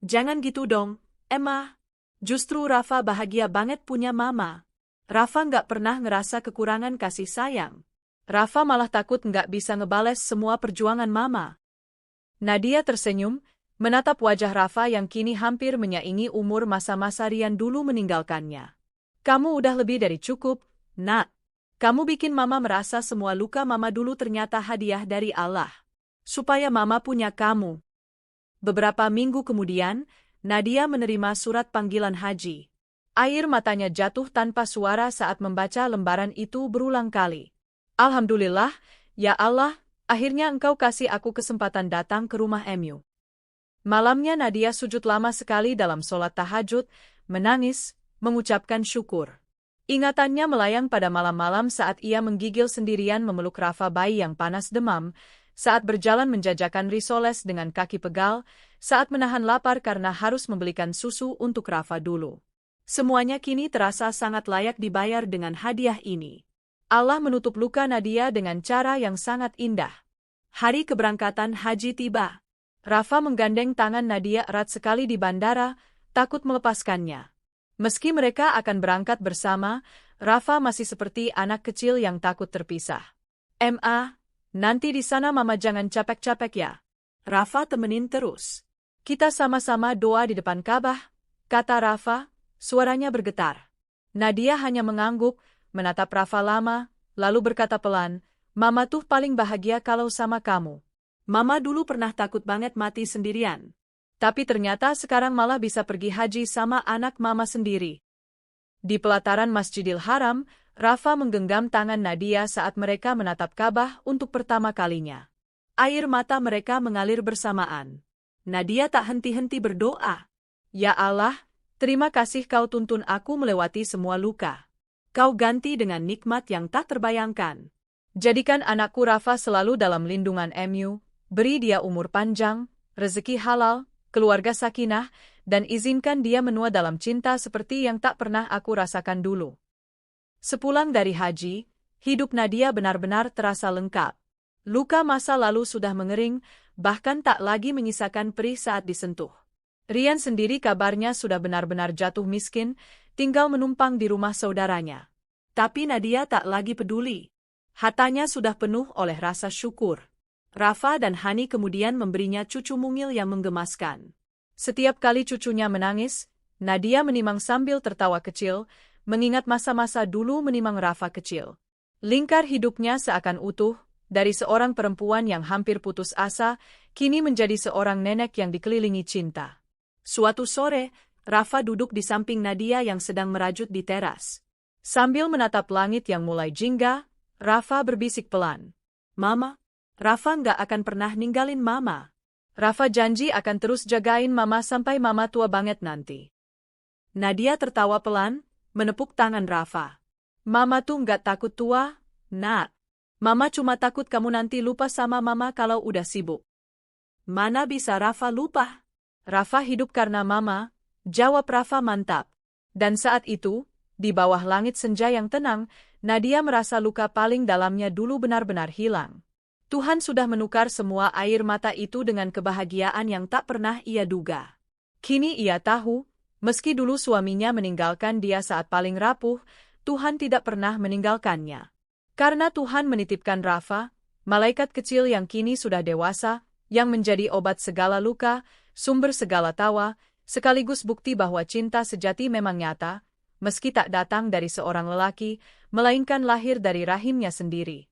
S2: Jangan gitu dong, Emma. Justru Rafa bahagia banget punya Mama. Rafa nggak pernah ngerasa kekurangan kasih sayang.
S1: Rafa malah takut nggak bisa ngebales semua perjuangan Mama. Nadia tersenyum, menatap wajah Rafa yang kini hampir menyaingi umur masa-masa Rian dulu meninggalkannya. Kamu udah lebih dari cukup, nak. Kamu bikin Mama merasa semua luka Mama dulu ternyata hadiah dari Allah. Supaya Mama punya kamu. Beberapa minggu kemudian, Nadia menerima surat panggilan haji. Air matanya jatuh tanpa suara saat membaca lembaran itu berulang kali. Alhamdulillah, ya Allah, akhirnya Engkau kasih aku kesempatan datang ke rumah MU. Malamnya Nadia sujud lama sekali dalam sholat tahajud, menangis, mengucapkan syukur. Ingatannya melayang pada malam-malam saat ia menggigil sendirian memeluk Rafa bayi yang panas demam, saat berjalan menjajakan risoles dengan kaki pegal, saat menahan lapar karena harus membelikan susu untuk Rafa dulu. Semuanya kini terasa sangat layak dibayar dengan hadiah ini. Allah menutup luka Nadia dengan cara yang sangat indah. Hari keberangkatan haji tiba. Rafa menggandeng tangan Nadia erat sekali di bandara, takut melepaskannya. Meski mereka akan berangkat bersama, Rafa masih seperti anak kecil yang takut terpisah. Ma, nanti di sana Mama jangan capek-capek ya.
S2: Rafa temenin terus.
S1: Kita sama-sama doa di depan Ka'bah, kata Rafa, suaranya bergetar. Nadia hanya mengangguk, menatap Rafa lama, lalu berkata pelan, Mama tuh paling bahagia kalau sama kamu.
S2: Mama dulu pernah takut banget mati sendirian.
S1: Tapi ternyata sekarang malah bisa pergi haji sama anak Mama sendiri. Di pelataran Masjidil Haram, Rafa menggenggam tangan Nadia saat mereka menatap Ka'bah untuk pertama kalinya. Air mata mereka mengalir bersamaan.
S2: Nadia tak henti-henti berdoa.
S1: Ya Allah, terima kasih Kau tuntun aku melewati semua luka.
S2: Kau ganti dengan nikmat yang tak terbayangkan.
S1: Jadikan anakku Rafa selalu dalam lindungan MU, beri dia umur panjang, rezeki halal, keluarga sakinah, dan izinkan dia menua dalam cinta seperti yang tak pernah aku rasakan dulu. Sepulang dari haji, hidup Nadia benar-benar terasa lengkap. Luka masa lalu sudah mengering, bahkan tak lagi menyisakan perih saat disentuh. Rian sendiri kabarnya sudah benar-benar jatuh miskin, tinggal menumpang di rumah saudaranya.
S2: Tapi Nadia tak lagi peduli. Hatanya sudah penuh oleh rasa syukur. Rafa dan Hani kemudian memberinya cucu mungil yang menggemaskan.
S1: Setiap kali cucunya menangis, Nadia menimang sambil tertawa kecil, mengingat masa-masa dulu menimang Rafa kecil. Lingkar hidupnya seakan utuh, dari seorang perempuan yang hampir putus asa, kini menjadi seorang nenek yang dikelilingi cinta.
S2: Suatu sore, Rafa duduk di samping Nadia yang sedang merajut di teras.
S1: Sambil menatap langit yang mulai jingga, Rafa berbisik pelan.
S2: Mama, Rafa nggak akan pernah ninggalin Mama.
S1: Rafa janji akan terus jagain Mama sampai Mama tua banget nanti.
S2: Nadia tertawa pelan, menepuk tangan Rafa.
S1: Mama tuh nggak takut tua, Nak.
S2: Mama cuma takut kamu nanti lupa sama Mama kalau udah sibuk. Mana bisa Rafa lupa?
S1: Rafa hidup karena Mama, jawab Rafa mantap. Dan saat itu, di bawah langit senja yang tenang, Nadia merasa luka paling dalamnya dulu benar-benar hilang. Tuhan sudah menukar semua air mata itu dengan kebahagiaan yang tak pernah ia duga. Kini ia tahu, meski dulu suaminya meninggalkan dia saat paling rapuh, Tuhan tidak pernah meninggalkannya. Karena Tuhan menitipkan Rafa, malaikat kecil yang kini sudah dewasa, yang menjadi obat segala luka, sumber segala tawa, sekaligus bukti bahwa cinta sejati memang nyata, meski tak datang dari seorang lelaki, melainkan lahir dari rahimnya sendiri.